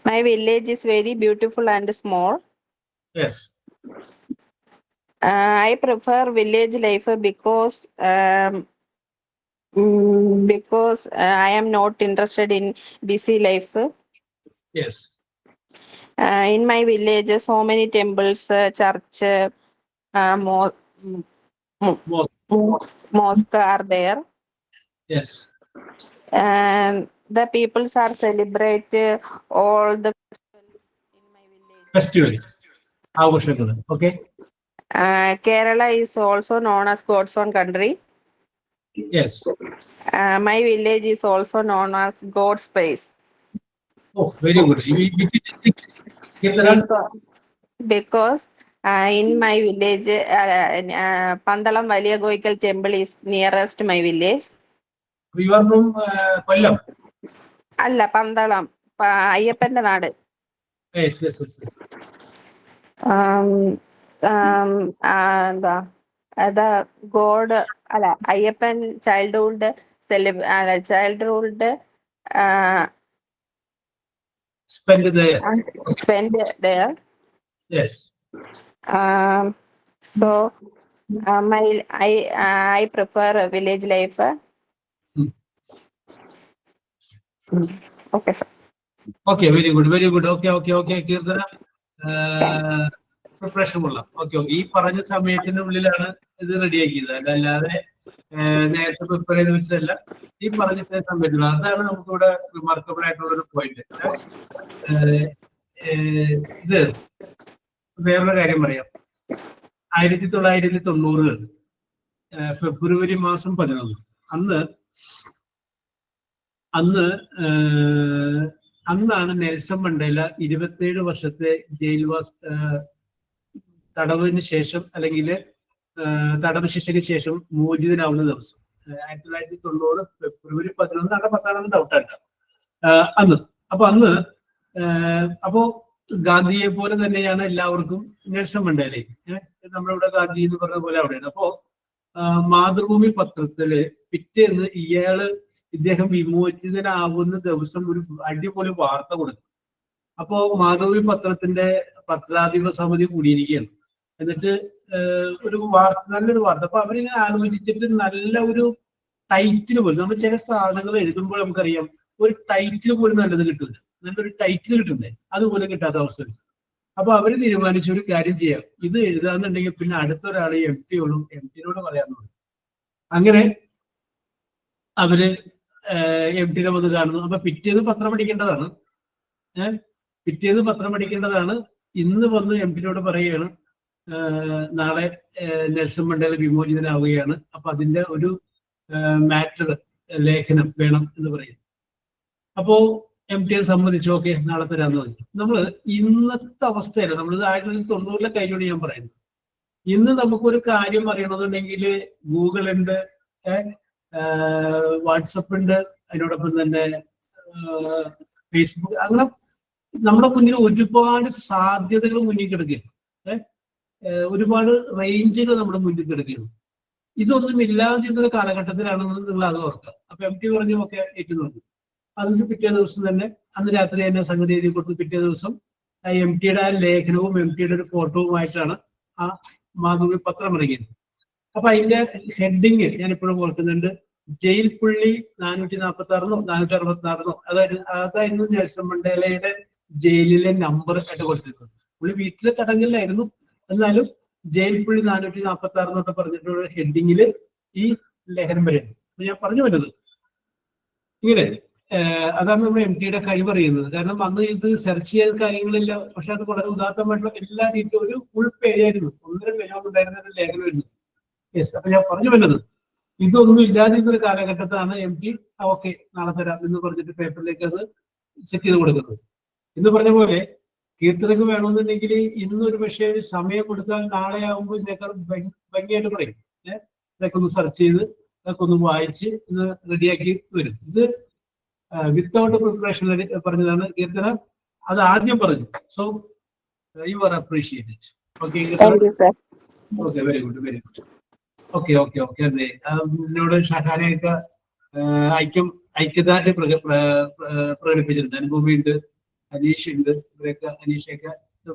My village is very beautiful and small. Yes. I prefer village life because I am not interested in busy life. Yes. In my village, so many temples, church, mosque are there. Yes. And the peoples are celebrate all the in my village. Festivals. Okay. Kerala is also known as God's own country. Yes. My village is also known as God's place. Oh, very good. Because in my village, Pandalam Valiya Goikal temple is nearest my village. You are from Kollam? Alla, Pandalam. Ayyappante Nadu. Yes. The God, Ayyappan childhood spend there. Yes. So I prefer village life. Okay, sir. Okay, very good. Okay, Kirtana. Preparation കൊള്ളാം. ഓക്കെ. ഈ പറഞ്ഞ സമയത്തിനുള്ളിലാണ് ഇത് റെഡിയാക്കിയത്, അല്ലാതെ നേരത്തെ പ്രിപ്പയർ ചെയ്ത് വെച്ചതല്ല. ഈ പറഞ്ഞ സമയത്തിലുള്ള അതാണ് നമുക്കിവിടെ റിമാർക്കബിൾ ആയിട്ടുള്ള ഒരു പോയിന്റ്. ഇത് വേറൊരു കാര്യം പറയാം. 1990 ഫെബ്രുവരി മാസം 11 അന്നാണ് നെൽസൺ മണ്ടേല 27 വർഷത്തെ ജയിൽവാസ തടവിന് ശേഷം അല്ലെങ്കിൽ തടവ് ശിക്ഷയ്ക്ക് ശേഷം മോചിതനാവുന്ന ദിവസം. 1990 ഫെബ്രുവരി 11 ആണ്, 10 ഡൗട്ടാണ് അപ്പോ ഗാന്ധിയെ പോലെ തന്നെയാണ് എല്ലാവർക്കും നെൽസൺ മണ്ടേലയും. നമ്മളിവിടെ ഗാന്ധി എന്ന് പറഞ്ഞ പോലെ അവിടെയാണ്. അപ്പോ മാതൃഭൂമി പത്രത്തില് പിറ്റേന്ന് ഇദ്ദേഹം വിമോചിതനാവുന്ന ദിവസം ഒരു അടിപൊളി വാർത്ത കൊടുത്തു. അപ്പോ മാതൃഭൂമി പത്രത്തിന്റെ പത്രാധിപ സമിതി കൂടിയിരിക്കുകയാണ്. എന്നിട്ട് ഒരു വാർത്ത, നല്ലൊരു വാർത്ത. അപ്പൊ അവരിങ്ങനെ ആലോചിച്ചിട്ട് നല്ല ഒരു ടൈറ്റിൽ പോലും, നമ്മൾ ചില സാധനങ്ങൾ എഴുതുമ്പോൾ നമുക്കറിയാം ഒരു ടൈറ്റിൽ പോലും നല്ലത് കിട്ടില്ല, നല്ലൊരു ടൈറ്റിൽ കിട്ടണ്ടേ, അതുപോലെ കിട്ടാത്ത അവസ്ഥ. അപ്പൊ അവര് തീരുമാനിച്ചു ഒരു കാര്യം ചെയ്യാം, ഇത് എഴുതാന്നുണ്ടെങ്കിൽ പിന്നെ അടുത്തൊരാൾ MP ഉള്ളൂ, MP-നോട് പറയാന്നുള്ളൂ. അങ്ങനെ അവര് MP-നെ വന്ന് കാണുന്നു. അപ്പൊ പിറ്റേന്ന് പത്രം അടിക്കേണ്ടതാണ്. ഇന്ന് വന്ന് എംപിയോട് പറയുകയാണ് നാളെ നെൽസൺ മണ്ടേല വിമോചിതനാവുകയാണ്. അപ്പൊ അതിന്റെ ഒരു മാറ്റർ ലേഖനം വേണം എന്ന് പറയും. അപ്പോ MT സമ്മതിച്ചു, ഓക്കെ നാളെ തരാന്ന് പറഞ്ഞു. നമ്മള് ഇന്നത്തെ അവസ്ഥയില് നമ്മളിത് 1990 കഴിഞ്ഞോട് ഞാൻ പറയുന്നത്. ഇന്ന് നമുക്കൊരു കാര്യം അറിയണമെന്നുണ്ടെങ്കിൽ ഗൂഗിൾ ഉണ്ട്, വാട്സപ്പ് ഉണ്ട്, അതിനോടൊപ്പം തന്നെ ഫേസ്ബുക്ക്, അങ്ങനെ നമ്മുടെ മുന്നിൽ ഒരുപാട് സാധ്യതകൾ മുന്നിൽ കിടക്കുകയാണ്. ഒരുപാട് റേഞ്ചുകൾ നമ്മുടെ മുന്നിൽ കിടക്കുകയാണ്. ഇതൊന്നും ഇല്ലാതിരുന്ന കാലഘട്ടത്തിലാണെന്ന് നിങ്ങൾ അത് ഓർക്കുക. അപ്പൊ MT പറഞ്ഞു ഒക്കെ ഏറ്റുന്നു. അതിന് പിറ്റേ ദിവസം തന്നെ, അന്ന് രാത്രി തന്നെ സംഗതി എഴുതി കൊടുത്ത് പിറ്റേ ദിവസം MTയുടെ ആ ലേഖനവും MTയുടെ ഒരു ഫോട്ടോവുമായിട്ടാണ് ആ മാതൃഭൂമി പത്രം ഇറങ്ങിയത്. അപ്പൊ അതിന്റെ ഹെഡിങ് ഞാൻ ഇപ്പോഴും ഓർക്കുന്നുണ്ട്, ജയിൽ പുള്ളി 446 466 അതായിരുന്നു നെൽസൺ മണ്ടേലയുടെ ജയിലിലെ നമ്പർ ആയിട്ട് കൊടുത്തിരുന്നത്. പുള്ളി വീട്ടിലെ തടങ്കലിലായിരുന്നു, എന്നാലും ജയിൽ പുള്ളി 446 എന്നൊക്കെ പറഞ്ഞിട്ടുള്ള ഹെഡിങ്ങില് ഈ ലേഖനം വരെയാണ്. അപ്പൊ ഞാൻ പറഞ്ഞു വരുന്നത് ഇങ്ങനെ, അതാണ് നമ്മൾ MTയുടെ കഴിവറിയുന്നത്. കാരണം അന്ന് ഇത് സെർച്ച് ചെയ്ത കാര്യങ്ങളില്ല, പക്ഷെ അത് വളരെ ഉദാത്തമായിട്ടുള്ള എല്ലാ ഡീറ്റെയിലും ഒരു ഫുൾ പേജായിരുന്നു, 1.5 പേജോളം ഉണ്ടായിരുന്ന ഒരു ലേഖനം വരുന്നത്. യെസ്, അപ്പൊ ഞാൻ പറഞ്ഞു വരുന്നത് ഇതൊന്നും ഇല്ലാതിരുന്നൊരു കാലഘട്ടത്താണ് MT ഓക്കെ നാളെ തരാം എന്ന് പറഞ്ഞിട്ട് പേപ്പറിലേക്ക് അത് സെറ്റ് ചെയ്ത് കൊടുക്കുന്നത്. എന്ന് പറഞ്ഞ പോലെ കീർത്തനക്ക് വേണമെന്നുണ്ടെങ്കിൽ ഇന്നൊരു പക്ഷേ സമയം കൊടുത്താൽ നാളെ ആകുമ്പോൾ ഇതിനേക്കാൾ ഭംഗിയായിട്ട് പറയും. ഇതൊക്കെ ഒന്ന് സെർച്ച് ചെയ്ത് അതൊക്കെ ഒന്ന് വായിച്ച് ഇത് റെഡിയാക്കി വരും. ഇത് വിത്തൗട്ട് പ്രിപ്പറേഷൻ പറഞ്ഞതാണ് കീർത്തന, അത് ആദ്യം പറഞ്ഞു. So you are appreciated. Okay okay, very good very good. Okay okay okay. അതെ, എന്നോട് ഷഹാനയൊക്കെ ഐക്യദാർഢ്യം പ്രകടിപ്പിച്ചിട്ടുണ്ട്. അനുഭൂമിയുണ്ട്, അനീഷ് ഉണ്ട്, ഇവരൊക്കെ അനീഷയൊക്കെ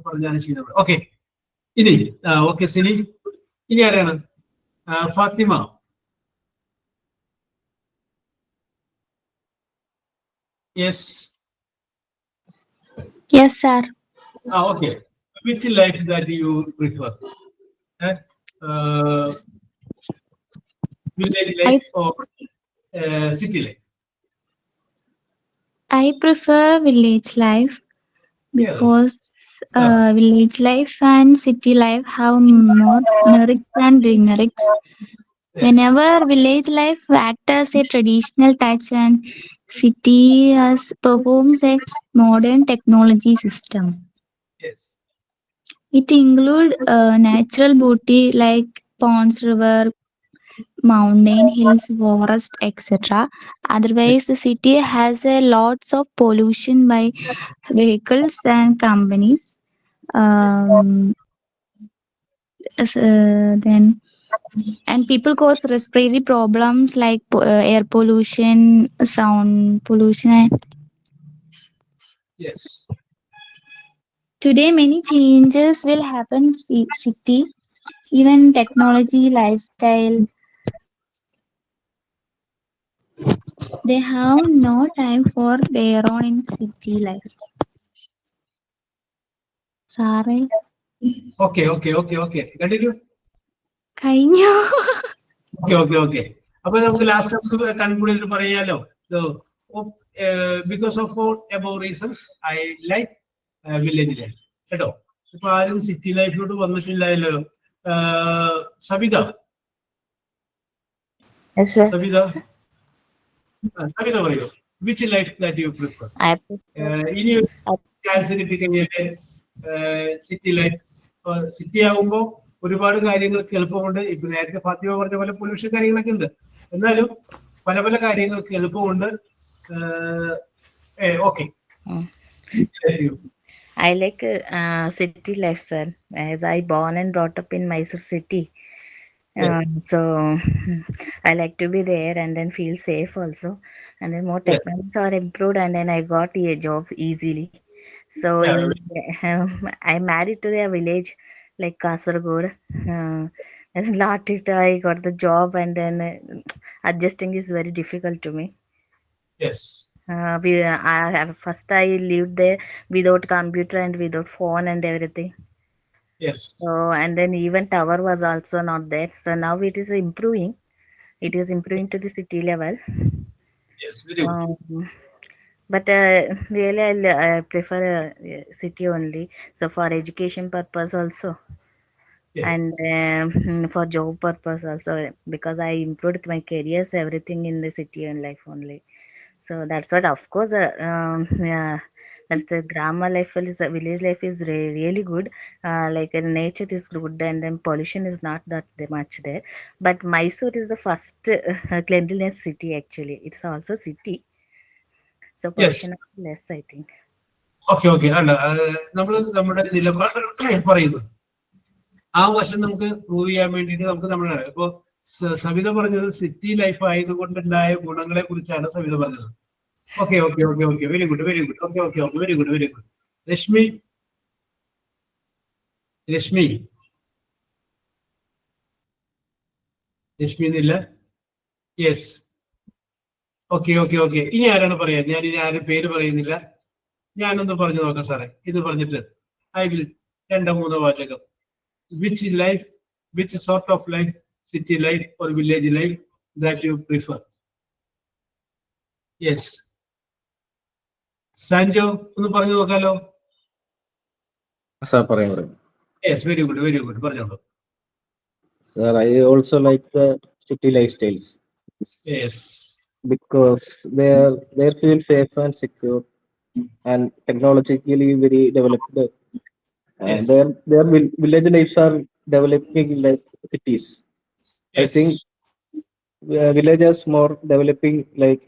പറഞ്ഞാണ് ചെയ്തത്. ഓക്കെ, ഇനി ഓക്കെ സിനി, ഇനി ആരാണ്? Fathima. Yes. Yes, sir. Okay. Which life that you prefer? Village life or city life? I prefer village life because village life and city life have more merits and demerits. Yes. Whenever village life acts as a traditional touch and city performs a modern technology system. Yes. It includes natural beauty like ponds, river, mountain, hills, forest, etc. Otherwise, the city has a lots of pollution by vehicles and companies. Then and people cause respiratory problems like air pollution, sound pollution. Yes. Today, many changes will happen city, even technology, lifestyle. They have no time for their own in city life. Sorry. Okay, okay, okay, okay. Continue. കഴിഞ്ഞു. Okay, okay, okay. അപ്പൊ നമുക്ക് ലാസ്റ്റ് നമുക്ക് കൺക്ലൂഡ് പറയാലോ. Because of all above reasons I like village life. കേട്ടോ, ഇപ്പൊ ആരും സിറ്റി ലൈഫിലോട്ട് വന്നിട്ടില്ലല്ലോ. സബിത, സബിത പറയൂ, which life that you prefer? ഇനി ചാൻസ് കിട്ടിക്കഴിഞ്ഞാല് സിറ്റി ലൈഫ്. സിറ്റി ആകുമ്പോ ഒരുപാട് കാര്യങ്ങൾക്ക് എളുപ്പമുണ്ട്. ഇപ്പൊ നേരത്തെ ഫാത്തിമ പറഞ്ഞ പോലെ പൊല്യൂഷൻ കാര്യങ്ങളൊക്കെ ഉണ്ട്, എന്നാലും പല പല കാര്യങ്ങൾക്ക് എളുപ്പമുണ്ട്. Okay, I like city life, sir, as I born and brought up in Mysore city. So I like to be there and then feel safe also, and then more technologies are improved, and then I got a job easily. So I'm married to a village like Kasaragod. And lot it I got the job, and then adjusting is very difficult to me. yes. First I lived there without computer and without phone and everything. Yes. So and then even tower was also not there. So now it is improving. It is improving to the city level. Yes, very good. But really, I prefer city only. So for education purpose also, Yes. and for job purpose also, because I improved my careers, everything in the city and life only. So that's what, of course, yeah, that's the grammar life is village life is really good. Like nature is good, and then pollution is not that much there. But Mysore is the first cleanliness city actually. It's also city, so Yes. pollution is less, I think. Okay അല്ല നമ്മൾ നമ്മുടെ നിലപാട് പറയുന്നത് ആ വശം നമുക്ക് പ്രൂവ് ചെയ്യാൻ വേണ്ടിയിട്ട് നമുക്ക് നമ്മുടെ ഇപ്പോ സവിത പറഞ്ഞത് സിറ്റി ലൈഫ് ആയതുകൊണ്ടുണ്ടായ ഗുണങ്ങളെ കുറിച്ചാണ് സവിത പറഞ്ഞത്. Okay very good okay very good. Reshmi എന്നില്ല. Yes, okay. ഇനി ആരാണ് പറയാ? ഞാൻ ഇനി ആരും പേര് പറയുന്നില്ല. ഞാനൊന്ന് പറഞ്ഞു നോക്കാം സാറേ. ഇത് പറഞ്ഞിട്ട് ഐ വിൽ 2-3 വാചകം. which sort of life, city life or village life that you prefer? Yes, Sanjo ഒന്ന് പറഞ്ഞു നോക്കാലോ. Sir, പറയാം. Yes, very good. പറഞ്ഞോളൂ. Sir, I also like the city lifestyles Yes. because they feel safe and secure and technologically very developed. Yes. Their village lives are developing like cities. I Yes. think villages more developing like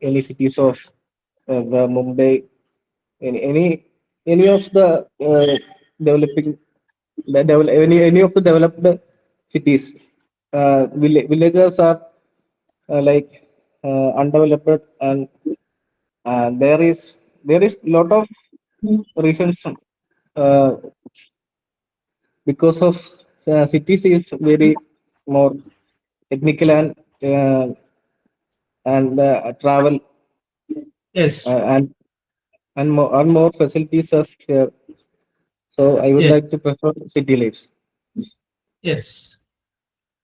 any cities of the Mumbai, any of the developing any of the developed cities. Villages are like undeveloped, and there is lot of reasons uh, because of cities is very more technical and travel Yes. and more facilities are here. So I would Yes. like to prefer city lives. Yes.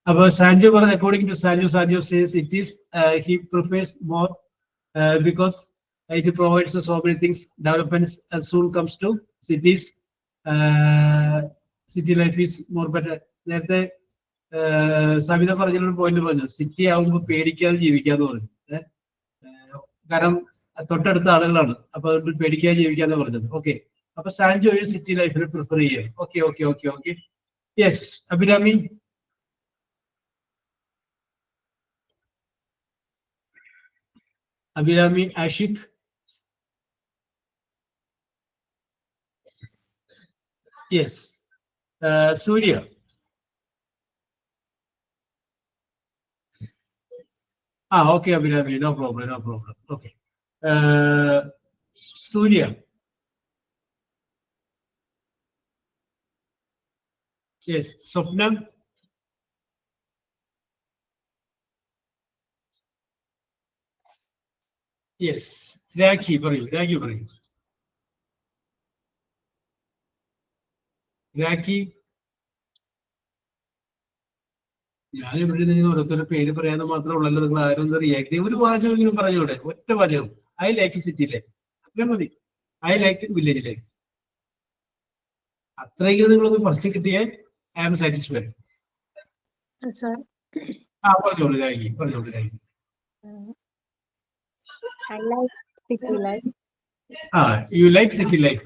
About Sanjo, according to Sanjo says it is he prefers more because it provides us so many things. Developments as soon comes to cities. City life is more better. നേരത്തെ സവിത പറഞ്ഞൊരു പോയിന്റ് പറഞ്ഞു, സിറ്റി ആവുമ്പോൾ പേടിക്കാതെ ജീവിക്കാന്ന് പറഞ്ഞു. കാരണം തൊട്ടടുത്ത ആളുകളാണ്, അപ്പൊ അതുകൊണ്ട് പേടിക്കാതെ ജീവിക്കാന്ന് പറഞ്ഞത്. ഓക്കെ, അപ്പൊ സാൻജോ സിറ്റി ലൈഫിൽ പ്രിഫർ ചെയ്യാം. Okay. Yes, Abhirami. Ashiq. Yes. Surya. Okay Abhirami, no problem. Okay, Surya. Yes. Swapna. Yes. Rakhi പറയൂ. രാഖി. ഞാനിവിടെ നിങ്ങൾ ഓരോരുത്തരുടെ പേര് പറയാതെ മാത്രമേ ഉള്ളല്ലോ, നിങ്ങൾ ആരും റിയാക്ട് ചെയ്യും. ഒരു വാചകം പറഞ്ഞൂടെ? ഒറ്റ വാചകം. ഐ ലൈക്ക് സിറ്റി ലൈഫ്, അത്രയും മതി. I like village life. അത്രയെങ്കിലും നിങ്ങളൊന്ന് കുറച്ച് കിട്ടിയാൽ ഐ ആം സാറ്റിസ്ഫൈഡ്. പറഞ്ഞോളൂ Rakhi. I like city life. You like city life.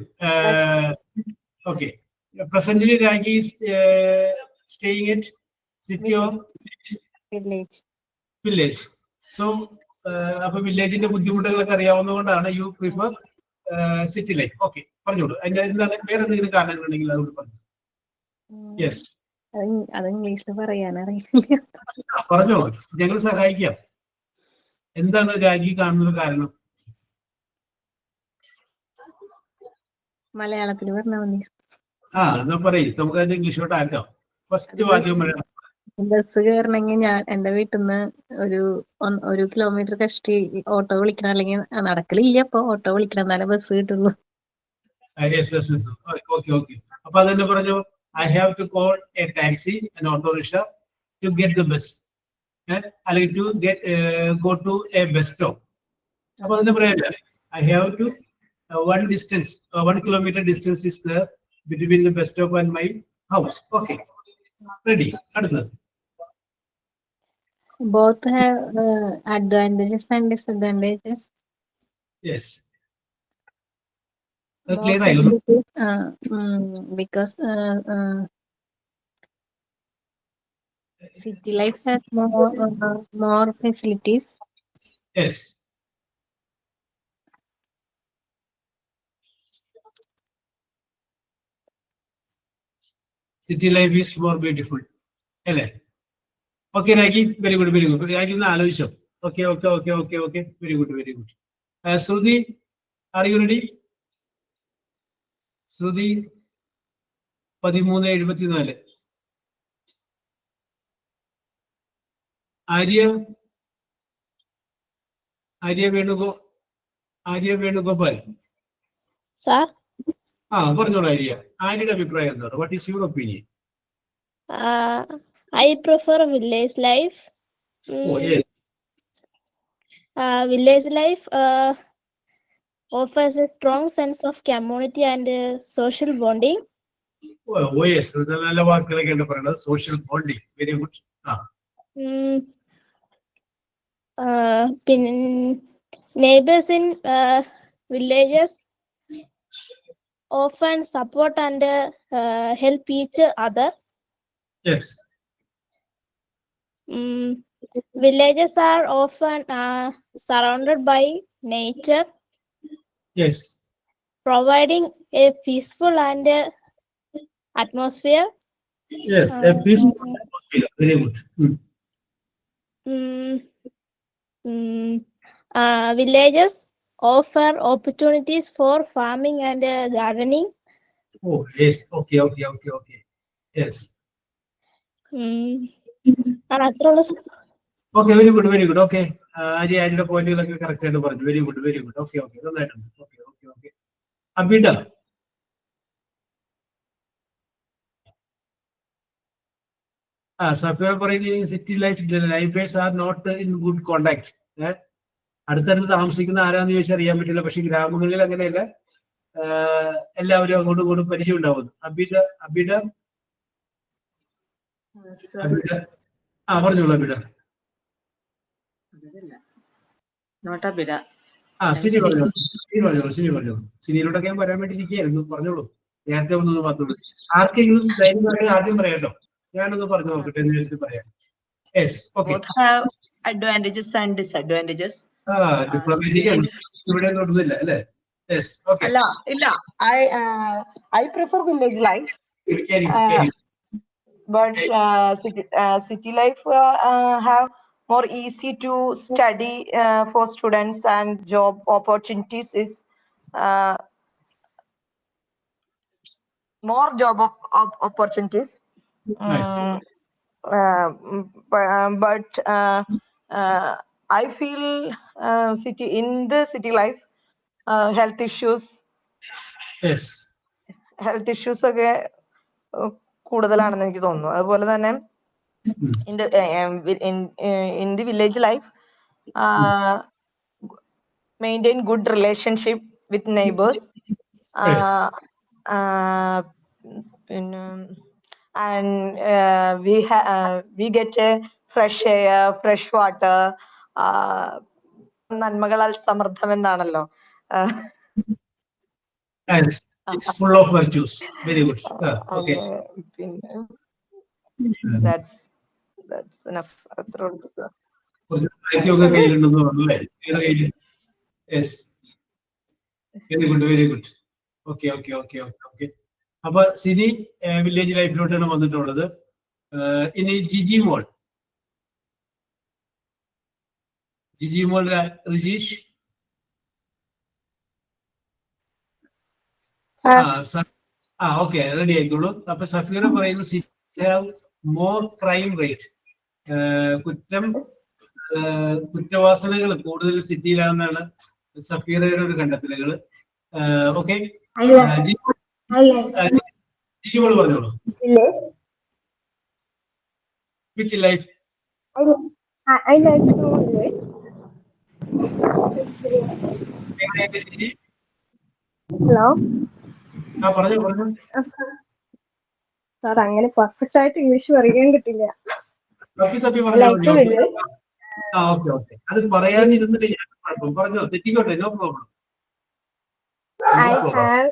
Okay. Presently, Ragi is staying at city or village. So, അപ്പൊ വില്ലേജിന്റെ ബുദ്ധിമുട്ടുകളൊക്കെ അറിയാവുന്നതുകൊണ്ടാണ് you prefer city life. Okay, പറഞ്ഞോളൂ. അതിന്റെ എന്താണ് വേറെ എന്തെങ്കിലും കാരണങ്ങളുണ്ടെങ്കിൽ അതുകൊണ്ട് പറഞ്ഞു. യെസ്, അത് ഇംഗ്ലീഷിൽ പറയാനറിയില്ല. പറഞ്ഞോ, ഞങ്ങൾ സഹായിക്കാം. എന്താണ് രാജി കാണുന്നത് കാരണം? മലയാളത്തിൽ പറഞ്ഞാൽ മതി. എന്നാ പറയും, നമുക്ക് അതിന്റെ ഇംഗ്ലീഷോട്ട് ആക്കാം. ഫസ്റ്റ് വാചകം മലയാളം. ബസ് കയറണമെങ്കിൽ ഞാൻ എന്റെ വീട്ടിൽ നിന്ന് ഒരു കിലോമീറ്റർ കഷ്ടി ഓട്ടോ വിളിക്കണം, അല്ലെങ്കിൽ നടക്കലില്ല, അപ്പൊ ഓട്ടോ വിളിക്കണം, എന്നാലേ ബസ് കിട്ടുള്ളൂ. ഓക്കെ. അപ്പൊ അതന്നെ പറഞ്ഞു, I have to call a taxi, an auto rickshaw to get the bus, അല്ലെങ്കിൽ to get go to a bus stop. അപ്പൊ അതിന്റെ പറയല്ലേ, I have to 1 kilometer distance is there between the bus stop and my house. Okay, ready. അടുത്തത്. Both have advantages and disadvantages. Yes. Clear ആയോ? Because city life has more facilities. Yes. City life is more beautiful. അല്ലേ? Okay, Ragi, very good, very good. Ragi ഒന്ന് ആലോചിച്ചോ. Okay, okay, okay, okay, okay. Very good, very good. Sruthi, are you ready? Sruthi 1374. Arya Venugopal. Sir, പറഞ്ഞോളൂ ആര്യ. ആര്യയുടെ അഭിപ്രായം എന്താണ്? What is your opinion? I prefer village life. Oh, yes. Village life offers a strong sense of community and social bonding. Oh, yes. നല്ല വാക്കുകളൊക്കെയാണ് പറയുന്നത്. Social bonding. Very good. Neighbors in villages often support and help each other. Yes. Villages are often surrounded by nature. Yes. Providing a peaceful and atmosphere. Yes, a peaceful atmosphere. Very good. Villages offer opportunities for farming and gardening. Oh, yes. Okay. Yes. Okay, very good, very good. Okay. ആര്യയുടെ പോയിന്റുകളൊക്കെ കറക്റ്റ് ആയിട്ട് പറഞ്ഞു. Very good, very good. Okay, നന്നായിട്ടുണ്ട്. ഓക്കെ. അബിഡ. സഫിയ പറയുന്നത് city life lifers are not in good contact. അടുത്തടുത്ത് താമസിക്കുന്ന ആരാന്ന് ചോദിച്ചാൽ അറിയാൻ പറ്റില്ല. പക്ഷെ ഗ്രാമങ്ങളിൽ അങ്ങനെയല്ല, എല്ലാവരും അങ്ങോട്ടും ഇങ്ങോട്ടും പരിചയം ഉണ്ടാവുന്നു. അബിഡ പറഞ്ഞോളൂ അബിഡ. സിനി പറഞ്ഞോളൂ. സിനിയിലോട്ടൊക്കെ ഞാൻ വരാൻ വേണ്ടി ഇരിക്കുകയായിരുന്നു. പറഞ്ഞോളൂ, നേരത്തെ ഒന്നും മാത്രമേ. ആർക്കെങ്കിലും ധൈര്യമായിട്ട് ആദ്യം പറയാട്ടോ. ഞാനൊന്ന് പറഞ്ഞു നോക്കട്ടെ എന്ന് വെച്ചിട്ട് പറയാം. Yes, okay. Both have advantages and disadvantages. Diplomatic ഇവിടെ തൊടുന്നില്ല അല്ലേ? Yes, okay. ഇല്ല. I prefer village life. But city life have more easy to study for students, and job opportunities is more job opportunities. Nice. But I feel in the city life health issues ഒക്കെ കൂടുതലാണെന്ന് എനിക്ക് തോന്നുന്നു. അതുപോലെ തന്നെ in the village life maintain good relationship with neighbors. And we get a fresh air, fresh water. നന്മകളാൽ സമൃദ്ധം എന്നാണല്ലോ. It's full of virtues. Very good. Okay. That's enough. Yes. Very good. Okay. അപ്പൊ സിനി വില്ലേജ് ലൈഫിലോട്ടാണ് വന്നിട്ടുള്ളത്. ഇനി ജിജി മോൾ റിജീഷ്. ഓക്കെ, റെഡി ആയിക്കോളൂ. അപ്പൊ സഫീറ പറയുന്നു cities have more crime rate. കുറ്റവാസനകൾ കൂടുതൽ സിറ്റിയിലാണെന്നാണ് സഫീറയുടെ ഒരു കണ്ടെത്തലുകൾ. ഓക്കെ, ജിജി മോൾ പറഞ്ഞോളൂ. Which life? ഹലോ പറഞ്ഞു പറഞ്ഞു. സാർ അങ്ങനെ പെർഫെക്റ്റ് ആയിട്ട് ഇംഗ്ലീഷ് പറയാൻ കിട്ടില്ല. തപ്പി തപ്പി പറഞ്ഞാൽ മതി. Like okay okay. അത് പറയാതിരുന്നിട്ട് കുഴപ്പം. പറഞ്ഞോ, തെറ്റിക്കോട്ടെ, no problem. I have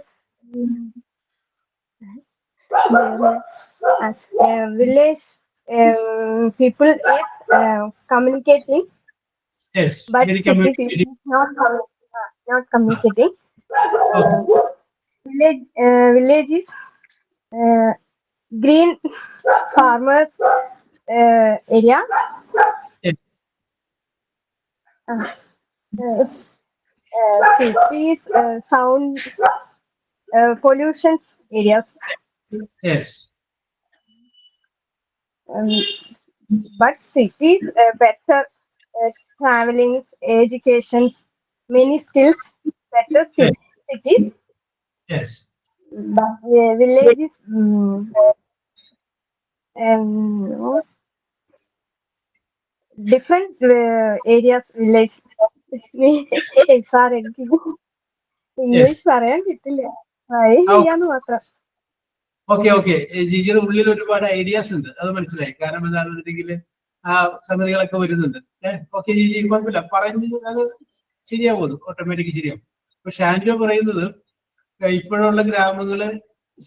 village people is communicating, Yes, but very city people communicative. not communicating. Okay. Village is green farmers area. Yes. Cities sound pollution areas. Yes. But cities better traveling, education, many skills. Better Yes. cities, Yes. but villages different areas. Village. Sir എനിക്ക് ഇംഗ്ലീഷ് പറയാൻ കിട്ടില്ല. ട്രൈ ചെയ്യാന്ന് മാത്രം. Okay okay. ജിജിയുടെ ഉള്ളിൽ ഒരുപാട് ഐഡിയാസ് ഉണ്ട്, അത് മനസ്സിലായി. കാരണം എന്താണെന്നുണ്ടെങ്കിൽ ആ സംഗതികളൊക്കെ വരുന്നുണ്ട്. ഓക്കെ ജിജി, കുഴപ്പമില്ല, പറഞ്ഞു അത് ശരിയാവും, ഓട്ടോമാറ്റിക് ശരിയാവും. പക്ഷെ ആൻഡ്രോ പറയുന്നത് ഇപ്പോഴുള്ള ഗ്രാമങ്ങള്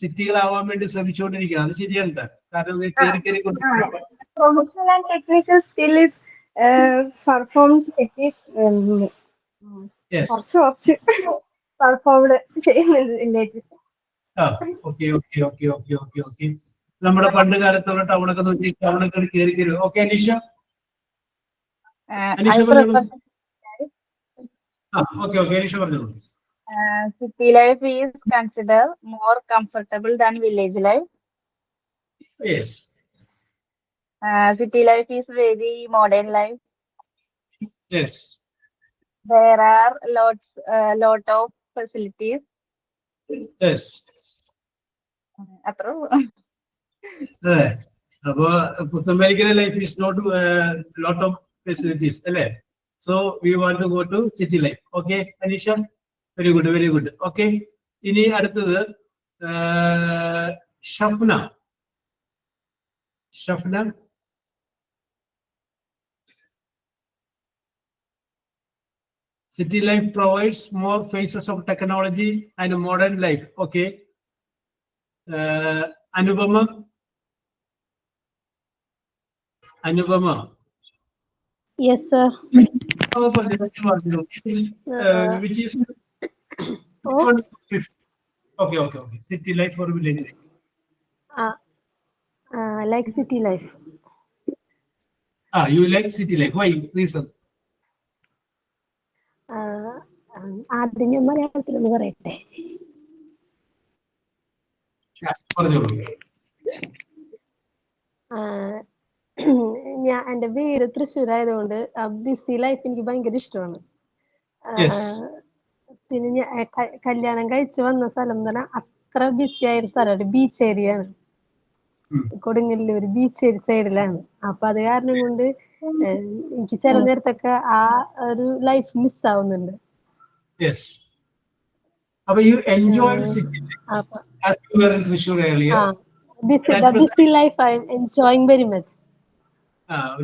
സിറ്റികളാവാൻ വേണ്ടി ശ്രമിച്ചുകൊണ്ടിരിക്കുകയാണ്. അത് ശരിയാണ്. കാരണം കയറി കയറി Professional and technical skill is performed cities കുറച്ച് പെർഫോംഡ് ചെയ്യുന്നുണ്ട് village. Okay okay okay okay okay okay. നമ്മുടെ പണ്ട് കാലത്തുള്ള ടൗണൊക്കെ നോക്കി ടൗണൊക്കെ കയറി കയറി. ഓക്കെ അനീഷ, അനീഷ പറഞ്ഞോളൂ. ഓക്കെ ഓക്കെ, അനീഷ പറഞ്ഞോളൂ. City life is considered more comfortable than village life. Yes. City life is very modern life. Yes. There are lot of facilities. Yes. അത്രേ ഉള്ളൂ. അപ്പൊ പുത്തമ്പരിക്കലെ life is not lot of facilities അല്ലേ? So we want to go to city life. Okay Aneesha, very good very good. Okay, ഇനി അടുത്തത് Shafna. Shafna, city life provides more phases of technology and modern life. Okay. Anupama. Anupama. Yes, sir. Which is Oh. Okay, okay, okay. City life or village life? Like city life. You like city life. Why? Reason? ആദ്യം ഞാൻ മലയാളത്തിലൊന്ന് പറയട്ടെ. എന്റെ വീട് തൃശ്ശൂർ ആയതുകൊണ്ട് ബിസി ലൈഫ് എനിക്ക് ഭയങ്കര ഇഷ്ടമാണ്. പിന്നെ ഞാൻ കല്യാണം കഴിച്ച് വന്ന സ്ഥലം എന്ന് പറഞ്ഞാൽ അത്ര ബിസി ആയ സ്ഥലമാണ്. ബീച്ച് ഏരിയ ആണ്, കൊടുങ്ങല്ലൂർ ബീച്ച് സൈഡിലാണ്. അപ്പൊ അത് കാരണം കൊണ്ട് എനിക്ക് ചില നേരത്തൊക്കെ ആ ഒരു ലൈഫ് മിസ് ആവുന്നുണ്ട്. Yes. But you enjoyed city life as you were in Thrissur earlier. The busy life I'm enjoying very much.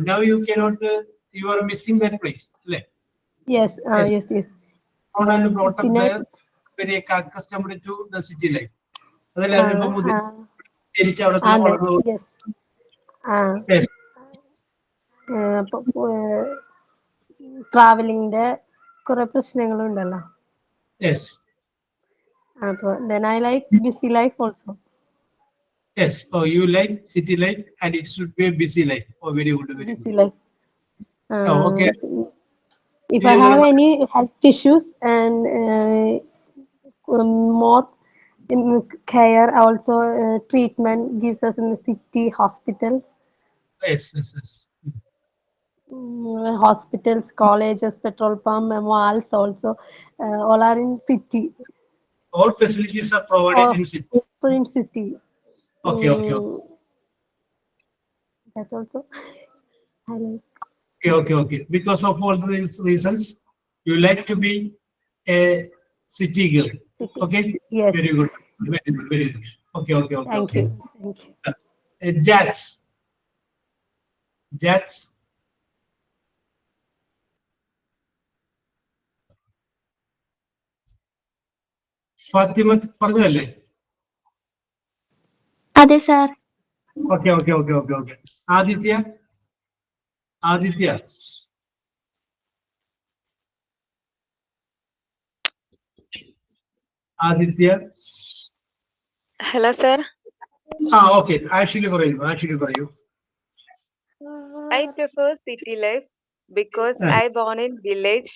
Now you cannot. You are missing that place. Yes. Yes. Yes. How are you brought up there? Very accustomed to the city life. Yes. ട്രാവലിംഗിന്റെ കുറെ പ്രശ്നങ്ങളുണ്ടല്ലോ. Yes. Then I like busy life also. Yes. Oh, you like city life and it should be a busy life. Oh, very good. Very busy good. life. Okay. If I have any health issues and more care, also treatment gives us in the city hospitals. Yes, yes, yes. Hospitals, colleges, petrol pump, malls also, all are in city. All facilities are provided in city. In city. Okay, okay, okay. That's also. Okay, okay, okay. Because of all these reasons, you like to be a city girl. City. Okay, Yes. very good, very good, very good. Okay, okay, okay, Thank okay. you. Thank you. Jax. Jax. Fathima പറഞ്ഞതല്ലേ? അതെ sir. Okay okay okay okay okay. Aditya. Aditya. Aditya. Hello, sir. Okay. Actually പറയൂ, ആക്ച്വലി പറയൂ. I prefer city life because I born in village.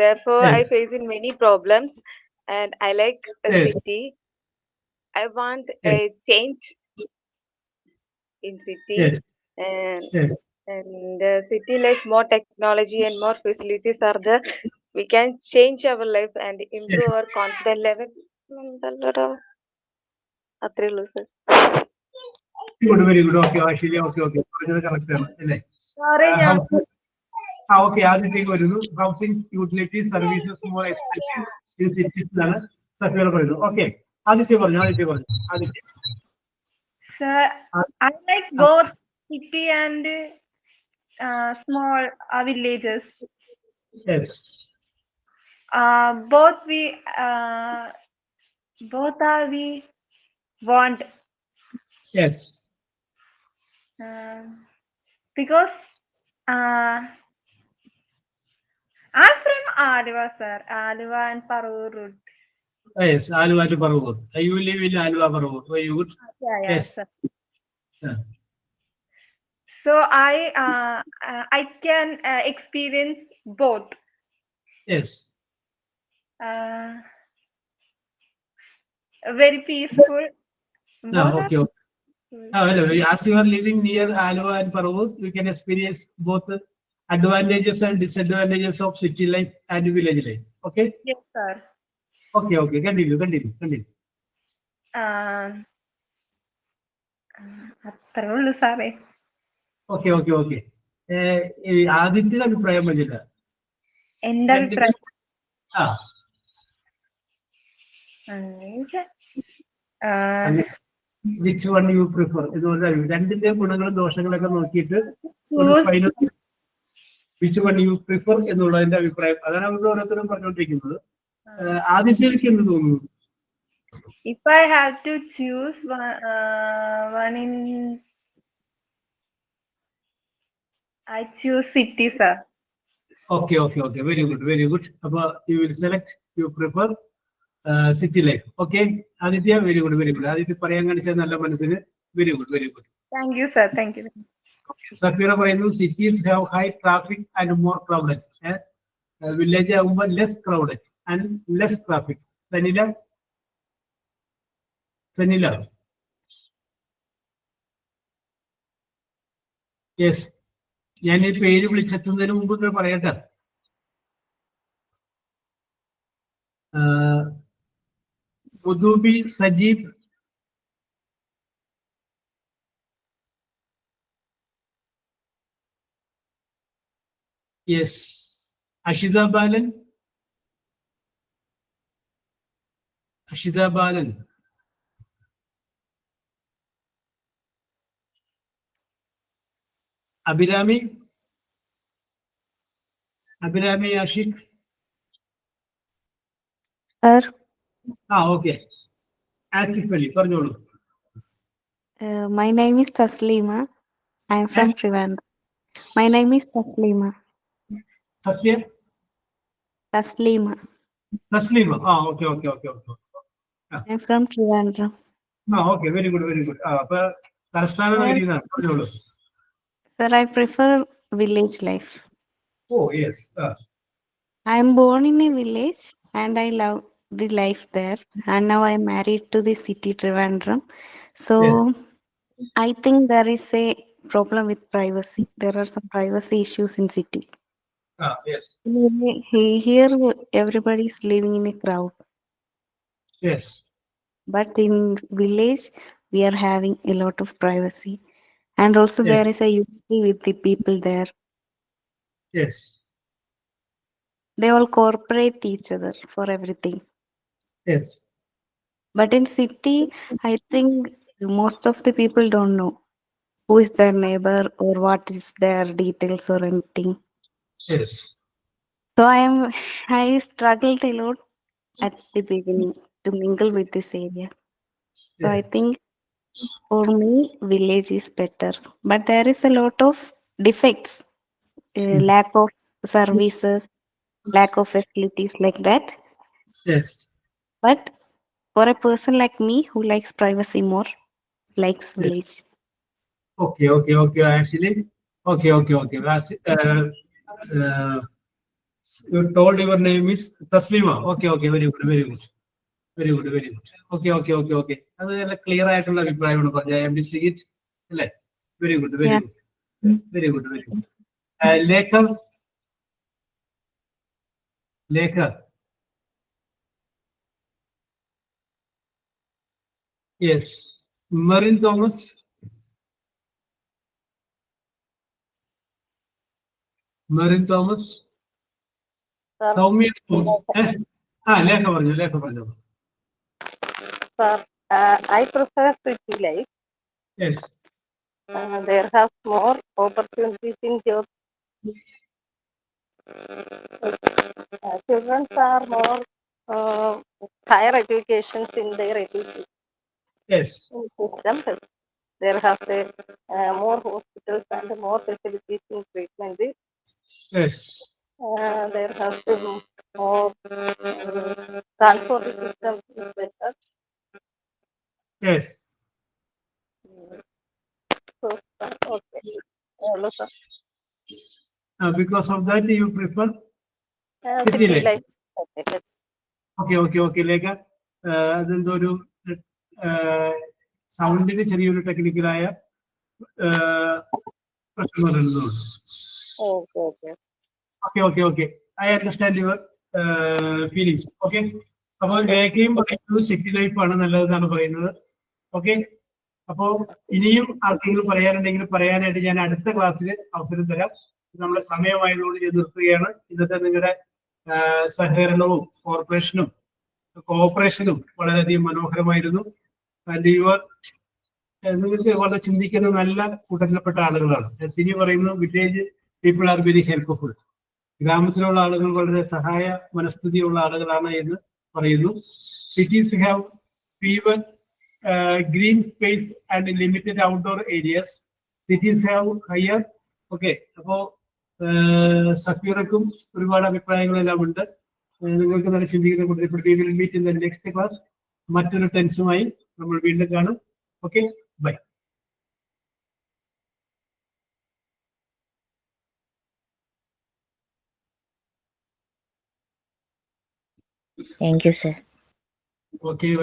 Therefore, I Yes. face in many problems, and I like a Yes. city. I want Yes. a change in city, Yes. and Yes. city life more technology and more facilities are there. We can change our life and improve our confidence level. അത്രേ ഉള്ളൂ sir. Good, very good. Okay, actually okay okay, പറഞ്ഞത് കറക്റ്റ് ആണ് അല്ലേ? ഓക്കെ, ആദ്യത്തേക്ക് വരുന്നു. Housing utility services more expensive in സിറ്റീസിലാണ് സഫീർ പറയുന്നത്. ഓക്കെ, ആദിത്യ പറഞ്ഞു, ആദിത്യ പറഞ്ഞു, Aditya. Sir, I like both city and small villages. Yes. Both are we want Yes. because I'm from Aluva, sir. Aluva and Parur route. Yes, Aluva to Parur. You live in Aluva, Parur. Very good. Yeah, Yes. sir. Yeah. So I can experience both. Yes. Very peaceful. Both Okay. Okay. As you are living near Aluva and Parur, you can experience both advantages and disadvantages of city life and village life. Okay. Yes, sir. Okay. Okay. Continue. അത്രേ ഉള്ളൂ സാറേ. ഓക്കെ. ആദിത്യയുടെ അഭിപ്രായം പറഞ്ഞില്ല. എന്റെ അഭിപ്രായം വിച്ച് വൺ യു പ്രിഫർ എന്ന് പറഞ്ഞാൽ രണ്ടിന്റെ ഗുണങ്ങളും ദോഷങ്ങളൊക്കെ നോക്കിയിട്ട് വിച്ച് വൺ യു പ്രിഫർ എന്നുള്ളതിന്റെ അഭിപ്രായം. അതാണ് അവർ ഓരോരുത്തരും പറഞ്ഞുകൊണ്ടിരിക്കുന്നത്. ആദിത്യക്ക് എന്ത് തോന്നുന്നു? If I have to choose one in, I choose city, sir. Okay. Very good. Appa you will select, you prefer city life. Okay. Aditya, very good. Aditya പറയാൻ കാണിച്ച നല്ല മനസ്സിന് very good. Thank you, sir. Thank you. Safeera പറയുന്നു cities have high traffic and more crowded. Village ആകുമ്പോൾ less crowded and less traffic. Sanila. Yes, ഞാൻ ഈ പേര് വിളിച്ചെത്തുന്നതിന് മുമ്പ് പറയട്ടെ. മുദൂബി സജീബ്, യെസ്. അഷിത ബാലൻ, അഭിരാമി ആഷിഖ്. ഓക്കെ. ആഷിഖ് അലി പറഞ്ഞോളൂ. My name is Taslima. I am from Trivandrum. My name is Taslima. Satya. Taslima. Okay. I am from Trivandrum. Okay, very good. അപ്പൊ തലസ്ഥാന നഗരിയാണ്, പറഞ്ഞോളൂ. Sir, I prefer village life. Oh, yes. I am born in a village and I love the life there. And now I am married to the city Trivandrum. So I think there is a problem with privacy. There are some privacy issues in city. Yes. Here everybody is living in a crowd. Yes. But in village we are having a lot of privacy. And also there is a unity with the people there. Yes. they all cooperate each other for everything. Yes. But in city, I think most of the people don't know who is their neighbor or what is their details or anything. Yes. So I struggled a lot at the beginning to mingle with this area. So I Yes. think for me, village is better. But there is a lot of defects, lack of services, lack of facilities like that. Yes. But for a person like me who likes privacy more, likes Yes. village. Okay. Actually, okay. Uh, you told your name is Taslima. Okay. Very good. Okay. അത് നല്ല ക്ലിയർ ആയിട്ടുള്ള അഭിപ്രായമാണ് പറഞ്ഞത്. I am missing it. അല്ലേ? Very good. Yeah. Lekha. Yes. Marin Thomas. Sir, Soumya. Lekha പറഞ്ഞു. sir, I prefer city life. Yes. There have more opportunities in jobs. Children are more higher educations in their education Yes. system. There have more hospitals and more facilities in treatment. Yes. There has been more transport system is better. Yes. So, okay. Hello, sir. Because of that you prefer city City life. life. Okay. Lekha അതെന്തോ ഒരു സൗണ്ടിന് ചെറിയൊരു ടെക്നിക്കലായ പ്രശ്നം വരുന്നുണ്ട്. Okay. I understand your feelings. Okay. അപ്പോൾ ലേഖയും പറയുന്നത് സിറ്റി ലൈഫ് ആണ് നല്ലതെന്നാണ് പറയുന്നത്. ഓക്കെ. അപ്പോ ഇനിയും ആർക്കെങ്കിലും പറയാനുണ്ടെങ്കിൽ പറയാനായിട്ട് ഞാൻ അടുത്ത ക്ലാസ്സിൽ അവസരം തരാം. നമ്മുടെ സമയമായതുകൊണ്ട് ഞാൻ നിർത്തുകയാണ്. ഇന്നത്തെ നിങ്ങളുടെ സഹകരണവും കോഓപ്പറേഷനും വളരെയധികം മനോഹരമായിരുന്നു. നിങ്ങൾക്ക് വളരെ ചിന്തിക്കുന്ന നല്ല കൂട്ടത്തിൽപ്പെട്ട ആളുകളാണ്. സിനി പറയുന്നു village people are very helpful. ഗ്രാമത്തിലുള്ള ആളുകൾ വളരെ സഹായ മനസ്ഥിതിയുള്ള ആളുകളാണ് എന്ന് പറയുന്നു. Cities have fever green space and limited outdoor areas. Cities have higher. Okay. അപ്പോ സഫീറക്കും ഒരുപാട് അഭിപ്രായങ്ങളെല്ലാം ഉണ്ട്. നിങ്ങൾക്ക് നല്ല ചിന്തിക്കുന്ന കൂട്ടത്തിൽ meet in the next class. മറ്റൊരു ടെൻസുമായി നമ്മൾ വീണ്ടും കാണും. Okay, bye. Thank you, sir. Okay.